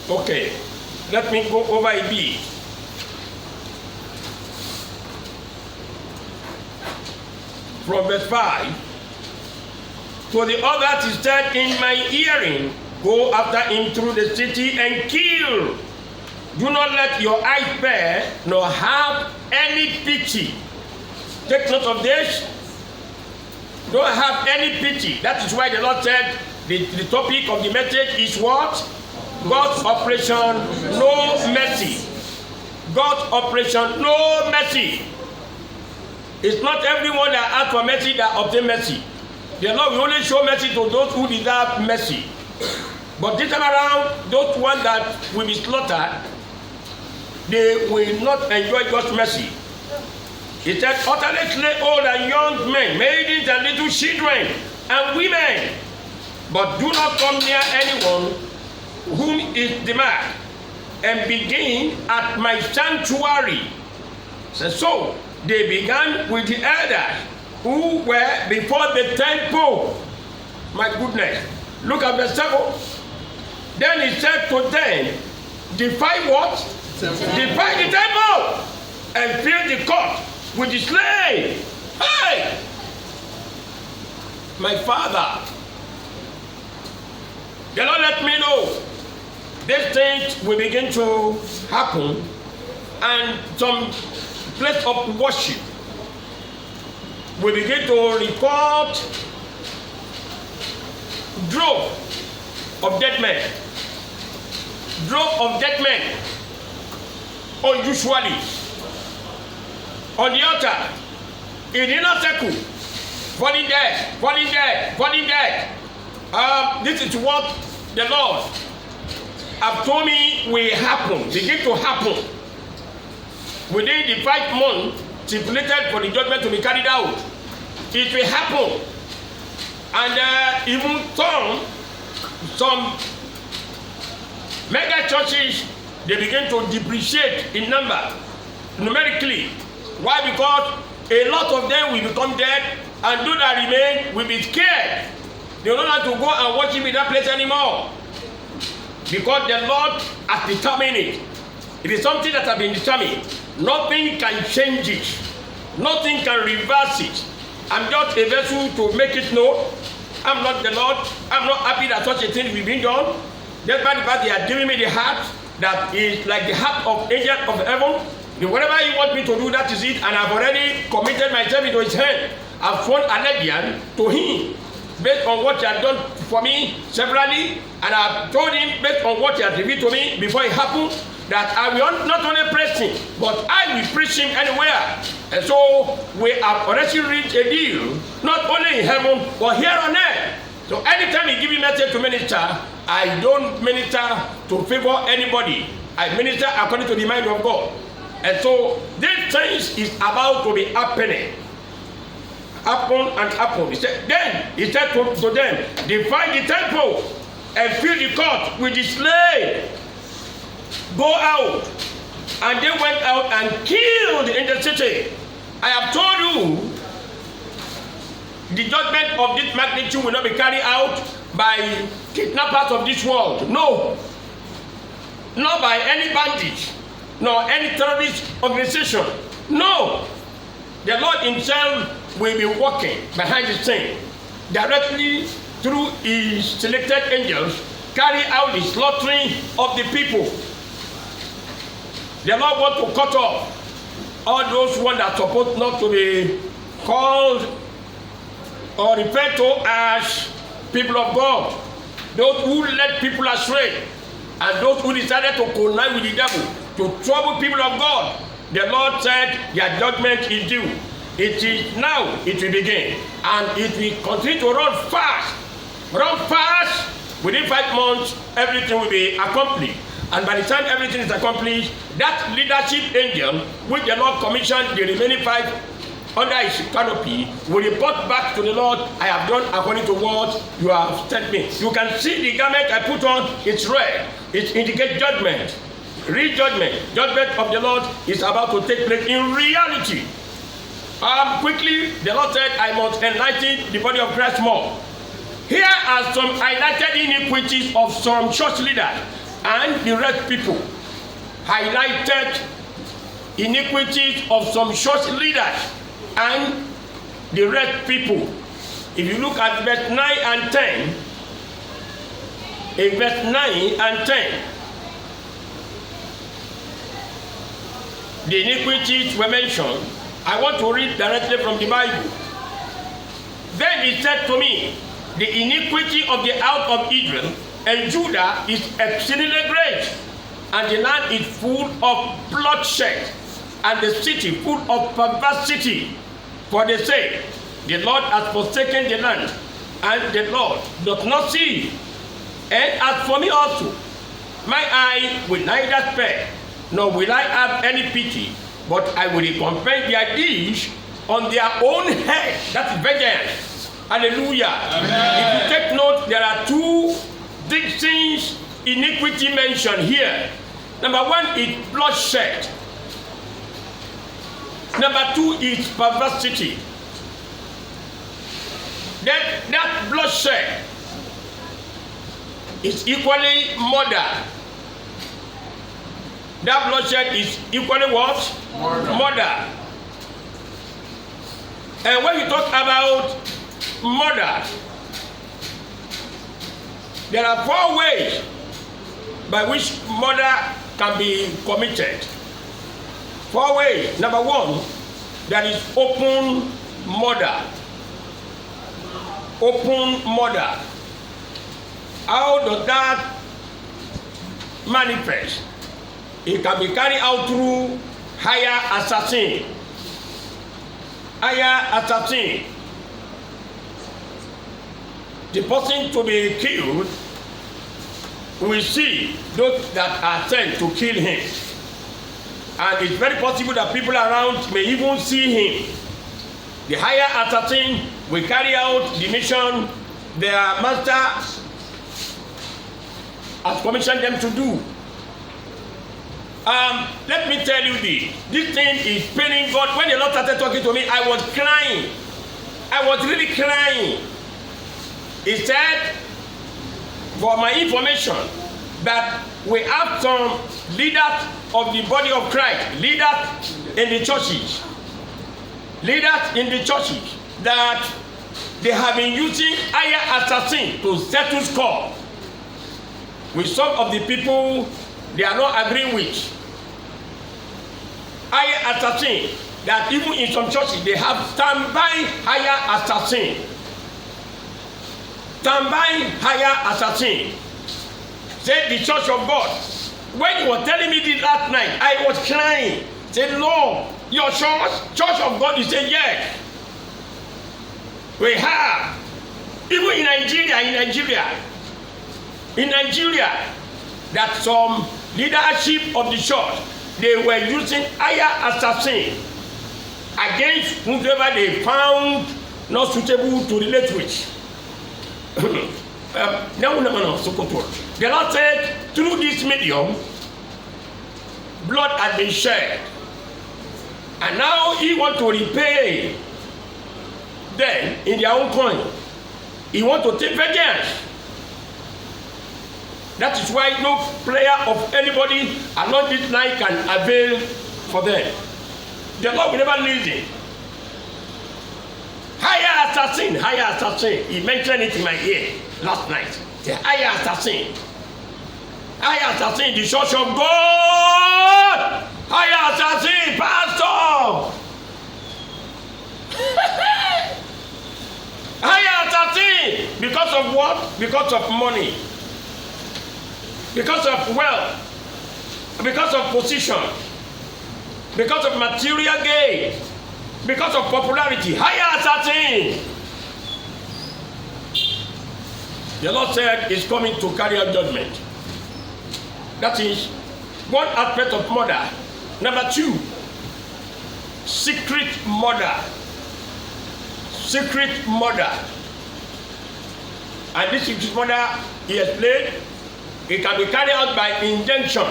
Okay, let me go over a bit. From verse 5. To the other he said in my hearing, go after him through the city and kill. Do not let your eyes bear, nor have any pity. Take note of this. Don't have any pity. That is why the Lord said the topic of the message is what? God's operation, no mercy. God's operation, no mercy. It's not everyone that asks for mercy that obtains mercy. The Lord will only show mercy to those who deserve mercy. But this time around, those ones that will be slaughtered, they will not enjoy God's mercy. He said, utterly slay old and young men, maidens and little children, and women. But do not come near anyone whom is the mark, and begin at my sanctuary. So they began with the elders who were before the temple. My goodness. Look at verse 7. Then he said to them, defy what? Defy the temple and fill the court with the slain. Hey! My father, The Lord let me know these things will begin to happen, and some place of worship will begin to report drove of dead men. Drove of dead men, unusually, on the altar, in inner circle, falling dead, falling dead, falling dead. This is what the Lord have told me will happen, begin to happen within the 5 months stipulated for the judgment to be carried out. It will happen, and even some mega churches, they begin to depreciate in number, numerically. Why? Because a lot of them will become dead, and those that remain will be scared. They don't have to go and worship in that place anymore, because the Lord has determined it. It is something that has been determined. Nothing can change it. Nothing can reverse it. I'm just a vessel to make it known. I'm not the Lord. I'm not happy that such a thing will be done. Despite the fact they are giving me the heart that is like the heart of angel of heaven. Whatever you want me to do, that is it. And I've already committed myself into his hand. I've sworn allegiance to him based on what he has done for me severally. And I've told him based on what he has revealed to me before it happened, that I will not only praise him, but I will preach him anywhere. And so we have already reached a deal, not only in heaven, but here on earth. So anytime you give me message to minister, I don't minister to favor anybody. I minister according to the mind of God. And so this thing is about to be happening. Happen and happen. He said to them, divide the temple and fill the court with the slain. Go out. And they went out and killed in the city. I have told you, the judgment of this magnitude will not be carried out by kidnappers of this world. No. Not by any bandit, nor any terrorist organization. No. The Lord himself will be working behind the scene, directly through his selected angels, carry out the slaughtering of the people. The Lord wants to cut off all those ones that are supposed not to be called or referred to as people of God. Those who led people astray, and those who decided to connive with the devil to trouble people of God. The Lord said their judgment is due. It is now, it will begin, and it will continue to run fast. Run fast. Within 5 months, everything will be accomplished. And by the time everything is accomplished, that leadership angel, which the Lord commissioned the remaining 5 under his canopy, will report back to the Lord, I have done according to what you have sent me. You can see the garment I put on, it's red. It indicates judgment. Real judgment. Judgment of the Lord is about to take place in reality. Quickly, the Lord said, I must enlighten the body of Christ more. Here are some highlighted iniquities of some church leaders and the rest people. Highlighted iniquities of some church leaders and the rest people. If you look at verse 9 and 10, in verse 9 and 10, the iniquities were mentioned. I want to read directly from the Bible. Then he said to me, the iniquity of the house of Israel and Judah is exceedingly great, and the land is full of bloodshed, and the city full of perversity. For they say, the Lord has forsaken the land, and the Lord does not see. And as for me also, my eye will neither spare, nor will I have any pity, but I will recompense their deeds on their own head. That's vengeance. Hallelujah. Amen. If you take note, there are 2 distinct iniquity mentioned here. Number 1 is bloodshed. Number 2 is perversity. That bloodshed is equally murder. That bloodshed is equally what? Murder. And when you talk about murder, There are 4 ways by which murder can be committed. 4 ways. Number 1, there is open murder. Open murder. How does that manifest? It can be carried out through hire assassin. Hire assassin. The person to be killed will see those that are sent to kill him. And it's very possible that people around may even see him. The higher assassin will carry out the mission their master has commissioned them to do. Let me tell you this thing is paining God. When the Lord started talking to me, I was crying. I was really crying. He said, for my information, that we have some leaders of the body of Christ, leaders in the churches, that they have been using higher assassin to settle score with some of the people they are not agreeing with. Higher assassin, that even in some churches they have standby higher assassin. Standby higher assassin. Said the church of God. When you were telling me this last night, I was crying. Said, Lord, your church of God, he said, yes. We have. Even in Nigeria, that some leadership of the church, they were using higher assassin against whoever they found not suitable to relate with. The Lord said, through this medium, blood has been shed. And now he wants to repay them in their own coin. He wants to take vengeance. That is why no prayer of anybody along this line can avail for them. The Lord will never leave them. Higher assassin. He mentioned it in my ear last night. The higher assassin. Higher assassin, the church of God. Higher assassin, pastor. Higher assassin. Because of what? Because of money. Because of wealth. Because of position. Because of material gain. Because of popularity. Higher assassin. The Lord said he's coming to carry out judgment. That is one aspect of murder. Number 2, secret murder. Secret murder. And this secret murder, he explained, it can be carried out by injection.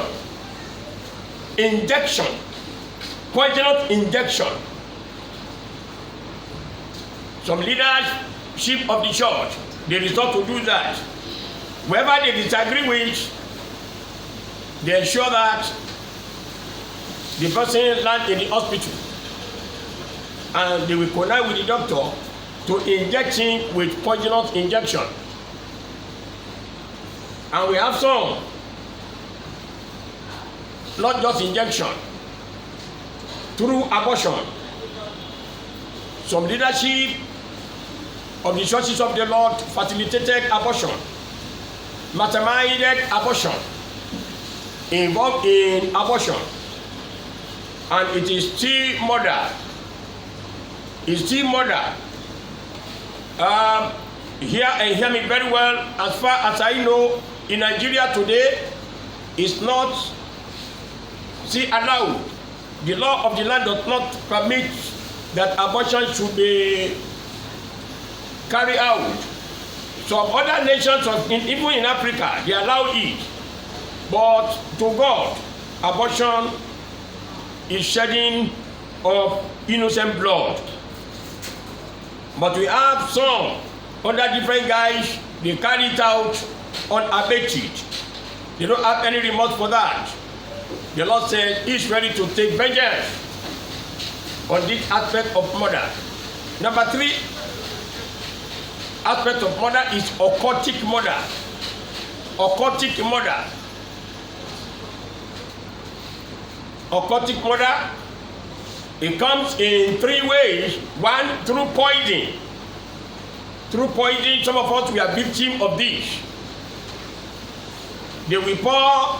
Poisonous injection. Some leadership of the church, they resort to do that. Whoever they disagree with, they ensure that the person lands in the hospital and they will connect with the doctor to inject him with poisonous injection. And we have some, not just injection, through abortion. Some leadership of the churches of the Lord facilitated abortion, masterminded abortion, involved in abortion, and it is still murder. It's still murder. Hear me very well. As far as I know, in Nigeria today, it's not allowed. The law of the land does not permit that abortion should be carried out. Some other nations, even in Africa, they allow it. But to God, abortion is shedding of innocent blood. But we have some other different guys, they carry it out unabated. They don't have any remorse for that. The Lord says he's ready to take vengeance on this aspect of murder. Number 3 aspect of murder is occultic murder. occultic murder. Occultic murder, it comes in 3 ways. One, through poison. Through poison, some of us we are victims of this. They will pour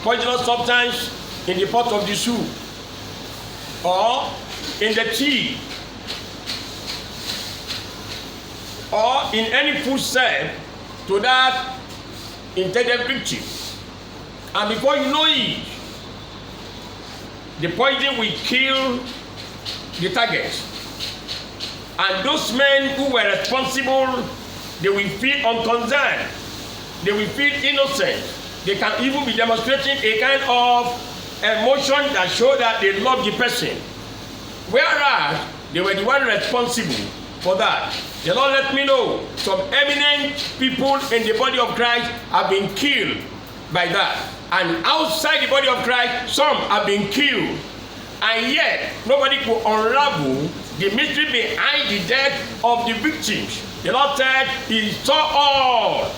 poisonous substance in the pot of the soup or in the tea or in any food served to that intended victim. And before you know it, the poison will kill the target. And those men who were responsible, they will feel unconcerned. They will feel innocent. They can even be demonstrating a kind of emotion that show that they love the person. Whereas they were the one responsible for that. The Lord let me know some eminent people in the body of Christ have been killed by that. And outside the body of Christ, some have been killed. And yet, nobody could unravel the mystery behind the death of the victims. The Lord said He saw all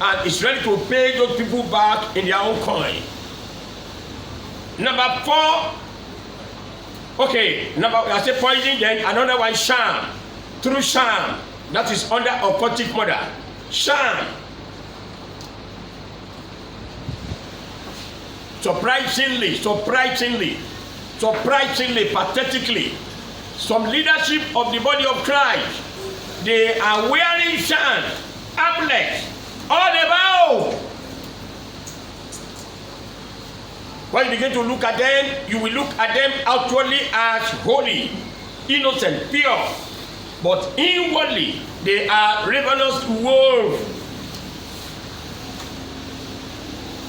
and is ready to pay those people back in their own coin. Number 4, I say poison, then another one, sham. Through sham, that is under occultic murder. Sham. Surprisingly, pathetically, some leadership of the body of Christ, they are wearing sham, amulets, all about. When you begin to look at them, you will look at them outwardly as holy, innocent, pure, but inwardly they are ravenous wolves.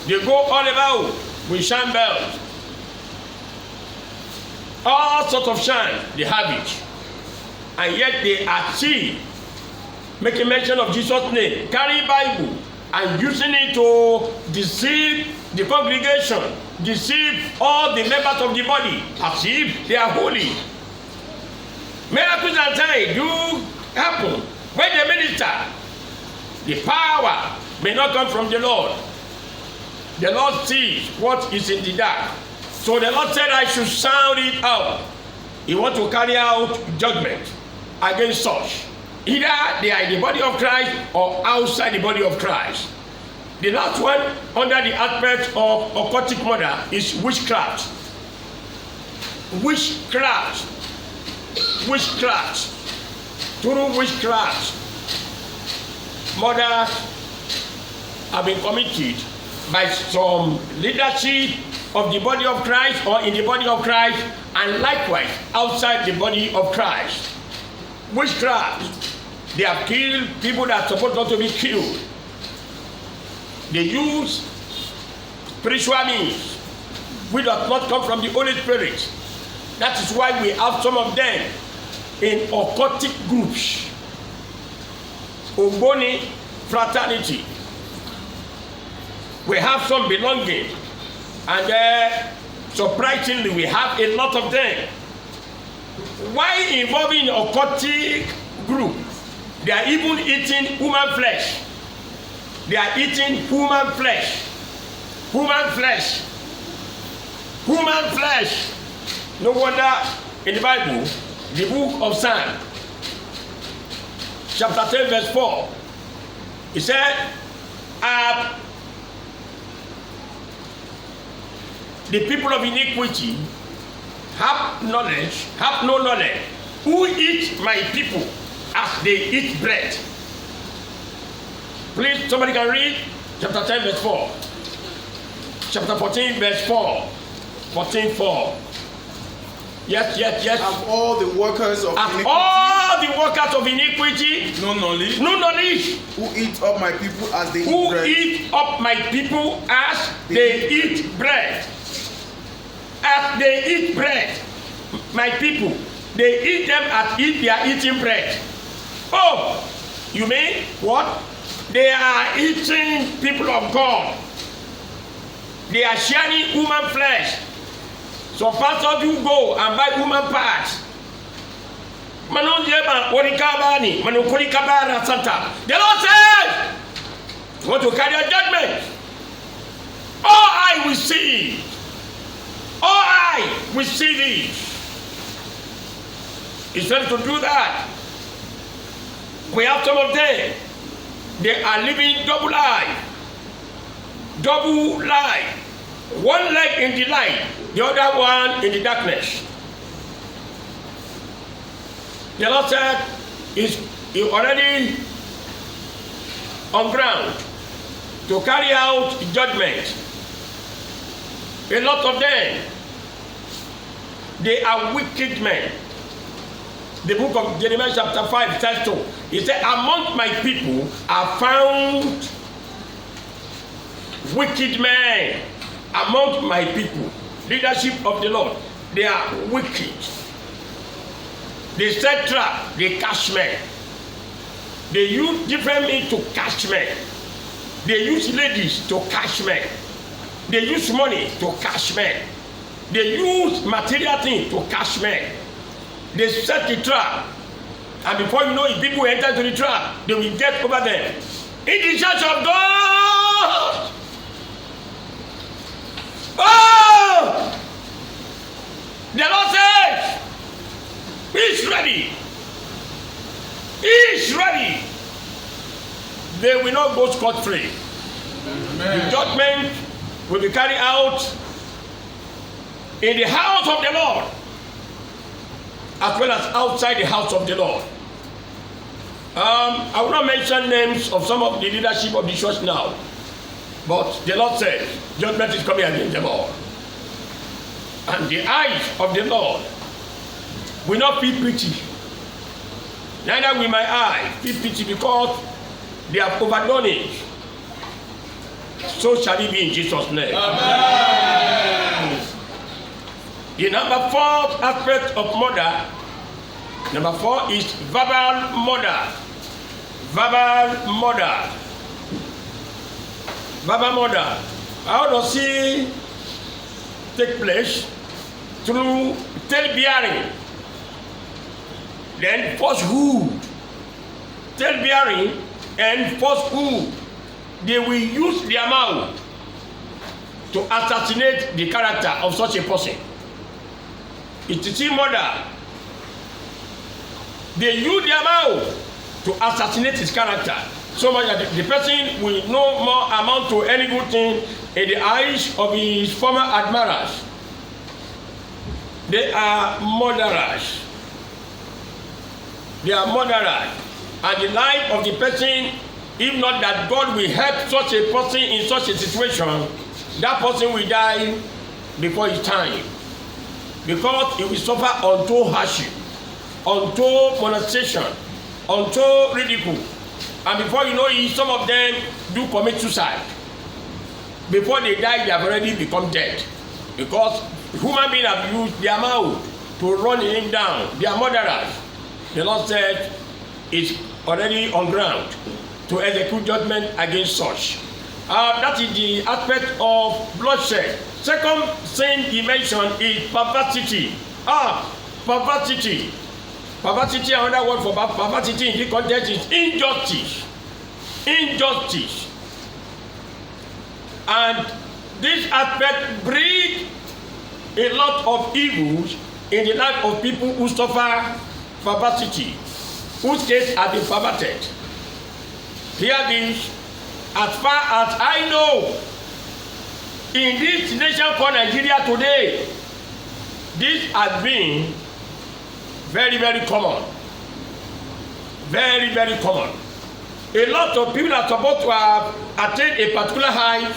They go all about with sham bells. All sorts of sham, they have it. And yet they are still making mention of Jesus' name, carrying Bible, and using it to deceive the congregation, deceive all the members of the body, as if they are holy. Miracles and signs do happen when they minister. The power may not come from the Lord. The Lord sees what is in the dark. So the Lord said I should sound it out. He wants to carry out judgment against such. Either they are in the body of Christ or outside the body of Christ. The last one under the aspect of occultic murder is witchcraft. Witchcraft. Through witchcraft, murders have been committed by some leadership of the body of Christ or in the body of Christ, and likewise outside the body of Christ. Witchcraft, they have killed people that are supposed not to be killed. They use spiritual means which does not come from the Holy Spirit. That is why we have some of them in occultic groups. Ogboni fraternity. We have some belonging, and surprisingly we have a lot of them. Why involving occultic group? They are even eating human flesh. They are eating human flesh. Human flesh. Human flesh. No wonder in the Bible, the book of Psalm, chapter 10, verse 4, it said, the people of iniquity have no knowledge, who eat my people as they eat bread. Please, somebody can read chapter 10, verse 4. Chapter 14, verse 4. 14, 4. Yes. Have all the workers of iniquity, all the workers of iniquity, no knowledge, who eat up my people as they who eat bread. eat up my people as they eat bread. As they eat bread, my people, they eat them as if they are eating bread. Oh, you mean what? They are eating people of God. They are sharing human flesh. Some pastors do go and buy human parts. The Lord says, You want to carry out judgment. All I will see. All I will see this. It's ready to do that. We have some of them. They are living double life. Double life. One leg in the light, the other one in the darkness. The Lord said, is already on ground to carry out judgment. A lot of them, they are wicked men. The book of Jeremiah chapter 5 says so. He said, among my people are found wicked men. Among my people, leadership of the Lord, they are wicked. They set trap, they catch men. They use different means to catch men. They use ladies to catch men. They use money to catch men. They use material things to catch men. They set the trap, and before you know it, people enter into the trap. They will get over them. In the church of God. Oh! The Lord says, He's ready. He's ready. They will not go scot-free. The judgment will be carried out in the house of the Lord, as well as outside the house of the Lord. I will not mention names of some of the leadership of the church now, but the Lord said, judgment is coming against them all. And the eyes of the Lord will not feel pity. Neither will my eye feel pity, because they have overdone it. So shall it be in Jesus' name. Amen. The number 4 aspect of murder, number 4 is verbal murder. Verbal murder. Verbal murder. How does it take place? Through tale-bearing, then falsehood. Tale-bearing and falsehood. They will use their mouth to assassinate the character of such a person. It is murder. They use their mouth to assassinate his character, so much that the person will no more amount to any good thing in the eyes of his former admirers. They are murderers. They are murderers. And the life of the person, if not that God will help such a person in such a situation, that person will die before his time. Because he will suffer untold hardship, untold molestation, untold ridicule. And before you know it, some of them do commit suicide. Before they die, they have already become dead. Because human beings have used their mouth to run him down. They are murderers. The Lord said it's already on ground to execute judgment against such. That is the aspect of bloodshed. Second sin he mentioned is perversity. Perversity. Perversity, another word for perversity in this context is injustice. Injustice. And this aspect breeds a lot of evils in the life of people who suffer perversity, whose case have been perverted. Hear this, as far as I know, in this nation called Nigeria today, this has been very, very common. Very, very common. A lot of people are supposed to have attained a particular height.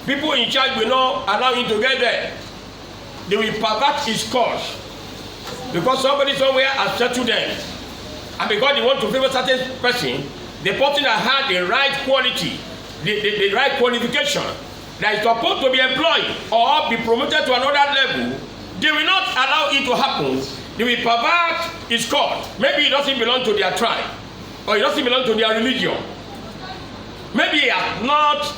People in charge will not allow him to get there. They will pervert his cause. Because somebody somewhere has settled them. And because they want to favor certain person, the person that had the right quality, the right qualification, that is supposed to be employed or be promoted to another level, they will not allow it to happen. They will pervert his cause. Maybe he doesn't belong to their tribe, or he doesn't belong to their religion. Maybe he has not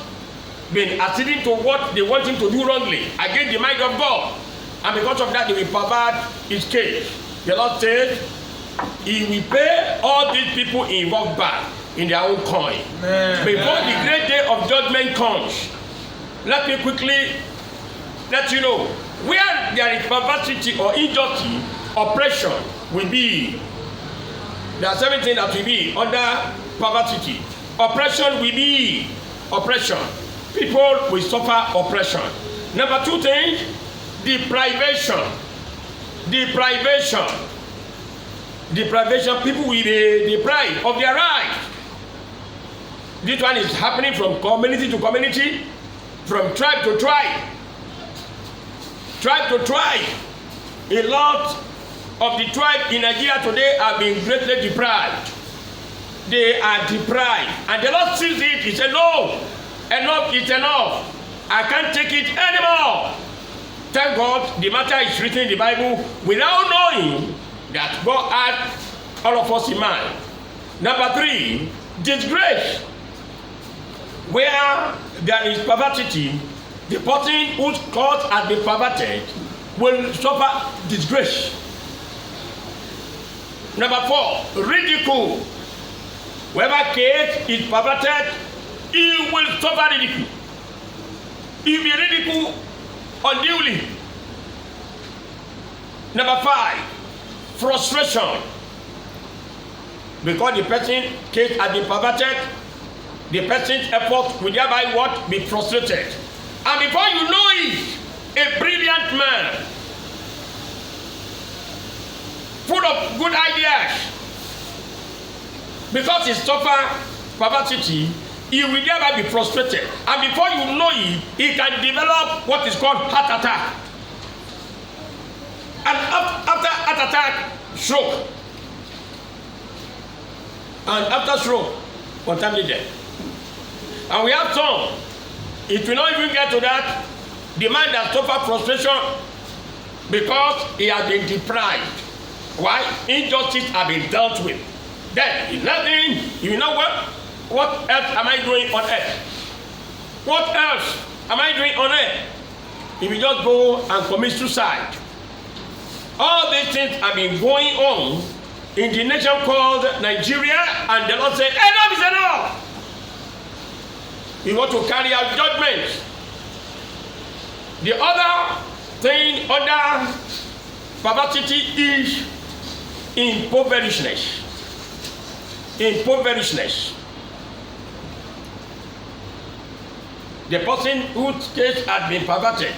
been acceding to what they want him to do wrongly against the mind of God. And because of that, they will pervert his case. The Lord said, He will pay all these people involved back. in their own coin. Before the great day of judgment comes, let me quickly let you know where there is perversity or injustice, oppression will be. There are 7 things that will be under perversity. Oppression will be oppression. People will suffer oppression. Number 2 thing, deprivation. Deprivation. Deprivation. People will be deprived of their rights. This one is happening from community to community, from tribe to tribe. Tribe to tribe. A lot of the tribe in Nigeria today are being greatly deprived. They are deprived. And the Lord sees it. He said, no, enough is enough. I can't take it anymore. Thank God the matter is written in the Bible without knowing that God had all of us in mind. Number 3, disgrace. Where there is perversity, the person whose cause has been perverted will suffer disgrace. Number 4, ridicule. Whoever case is perverted, he will suffer ridicule. He will be ridiculed unduly. Number 5, frustration. Because the person's case has been perverted, the person's effort will thereby what? Be frustrated. And before you know it, a brilliant man, full of good ideas, because he suffer perversity, he will thereby be frustrated. And before you know it, he can develop what is called heart attack. And after heart attack, stroke. And after stroke, untimely death. And we have some, it will not even get to that. The man that suffer frustration because he has been deprived. Why? Injustice has been dealt with. Then, nothing, you know what else am I doing on earth? What else am I doing on earth? If you just go and commit suicide. All these things have been going on in the nation called Nigeria, and the Lord said, enough is enough. We want to carry out judgment. The other thing under perversity is impoverishedness. Impoverishedness. The person whose case has been perverted,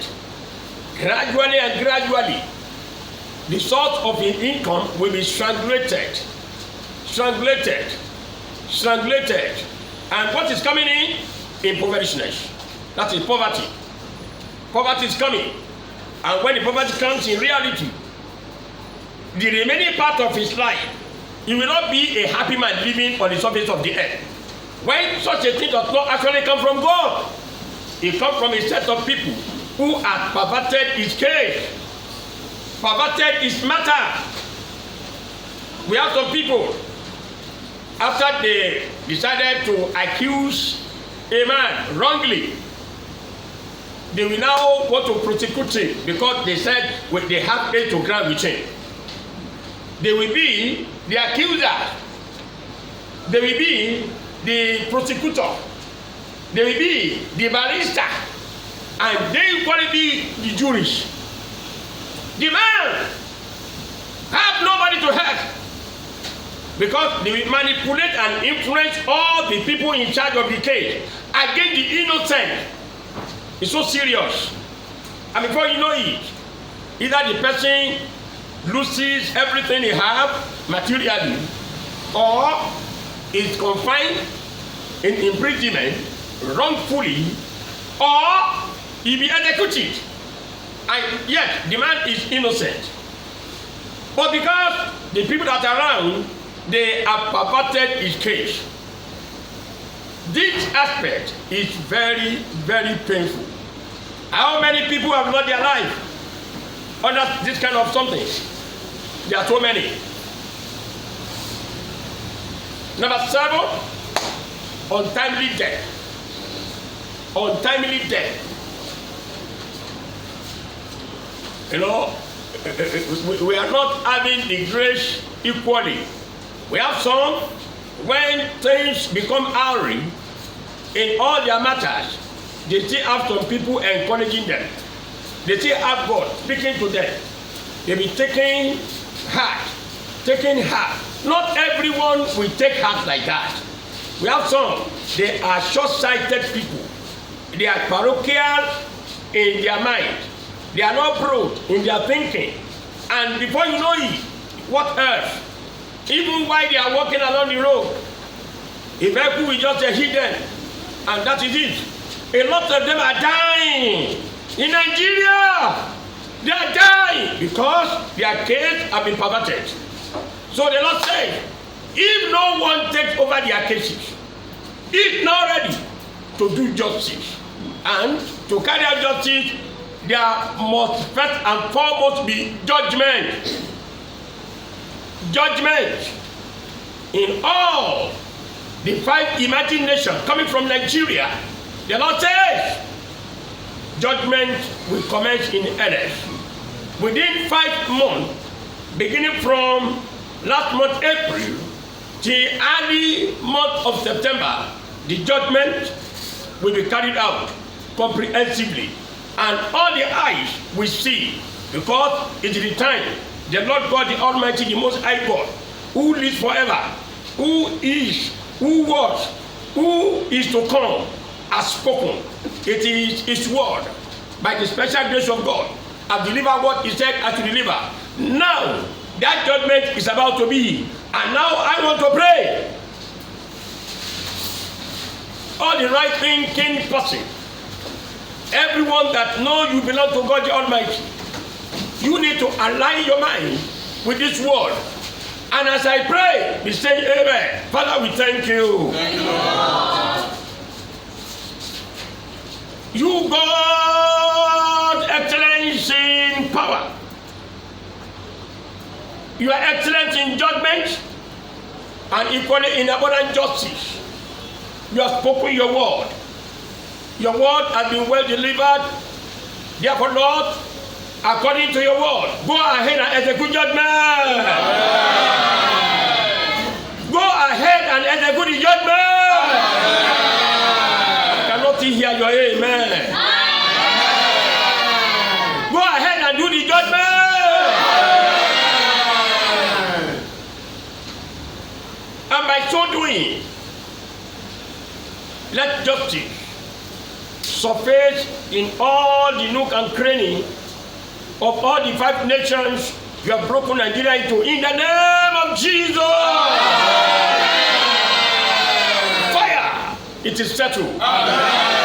gradually and gradually, the source of his income will be strangulated. Strangulated. Strangulated. And what is coming in? Impoverishedness. That is poverty. Poverty is coming. And when the poverty comes in reality, the remaining part of his life, he will not be a happy man living on the surface of the earth. When such a thing does not actually come from God, it comes from a set of people who have perverted his case, perverted his matter. We have some people, after they decided to accuse a man wrongly, they will now want to prosecute him because they said they have a to grant with him. They will be the accuser. They will be the prosecutor. They will be the barrister. And they will be the jurist. The man have nobody to help because they will manipulate and influence all the people in charge of the case against the innocent. It's so serious. And before you know it, either the person loses everything he have materially, or is confined in imprisonment wrongfully, or he be executed. And yet the man is innocent. But because the people that are around, they have perverted his case. This aspect is very, very painful. How many people have lost their life under this kind of something? There are so many. Number 7, untimely death. Untimely death. You know, we are not having the grace equally. We have some when things become hairy in all their matters, they still have some people encouraging them. They still have God speaking to them. They be taking heart. Not everyone will take heart like that. We have some, they are short-sighted people. They are parochial in their mind. They are not broad in their thinking. And before you know it, what else? Even while they are walking along the road, a vehicle will just hit them. And that is it. A lot of them are dying. In Nigeria, they are dying because their case have been perverted. So the Lord said, if no one takes over their cases, if not ready to do justice and to carry out justice, there must first and foremost be judgment. Judgment in all the 5 emerging nations coming from Nigeria. The Lord says, judgment will commence in earnest. Within 5 months, beginning from last month, April, till early month of September, the judgment will be carried out comprehensively. And all the eyes will see, because it is the time the Lord God, the Almighty, the Most High God, who lives forever, who is, who was, who is to come, has spoken. It is His word, by the special grace of God, have delivered what He said has to deliver. Now, that judgment is about to be. And now I want to pray. All the right thinking person, everyone that knows you belong to God the Almighty, you need to align your mind with this word. And as I pray, be saying amen. Father, we thank you. Thank you, Lord. You, God, excellence in power. You are excellent in judgment and equally in abundant justice. You have spoken your word. Your word has been well delivered. Therefore, Lord, according to your word, go ahead and execute judgment. Go ahead and execute the judgment. I cannot hear your amen. Go ahead and do the judgment. And by so doing, let justice surface in all the nook and cranny of all the 5 nations you have broken Nigeria into, in the name of Jesus. Fire! It is settled. Amen.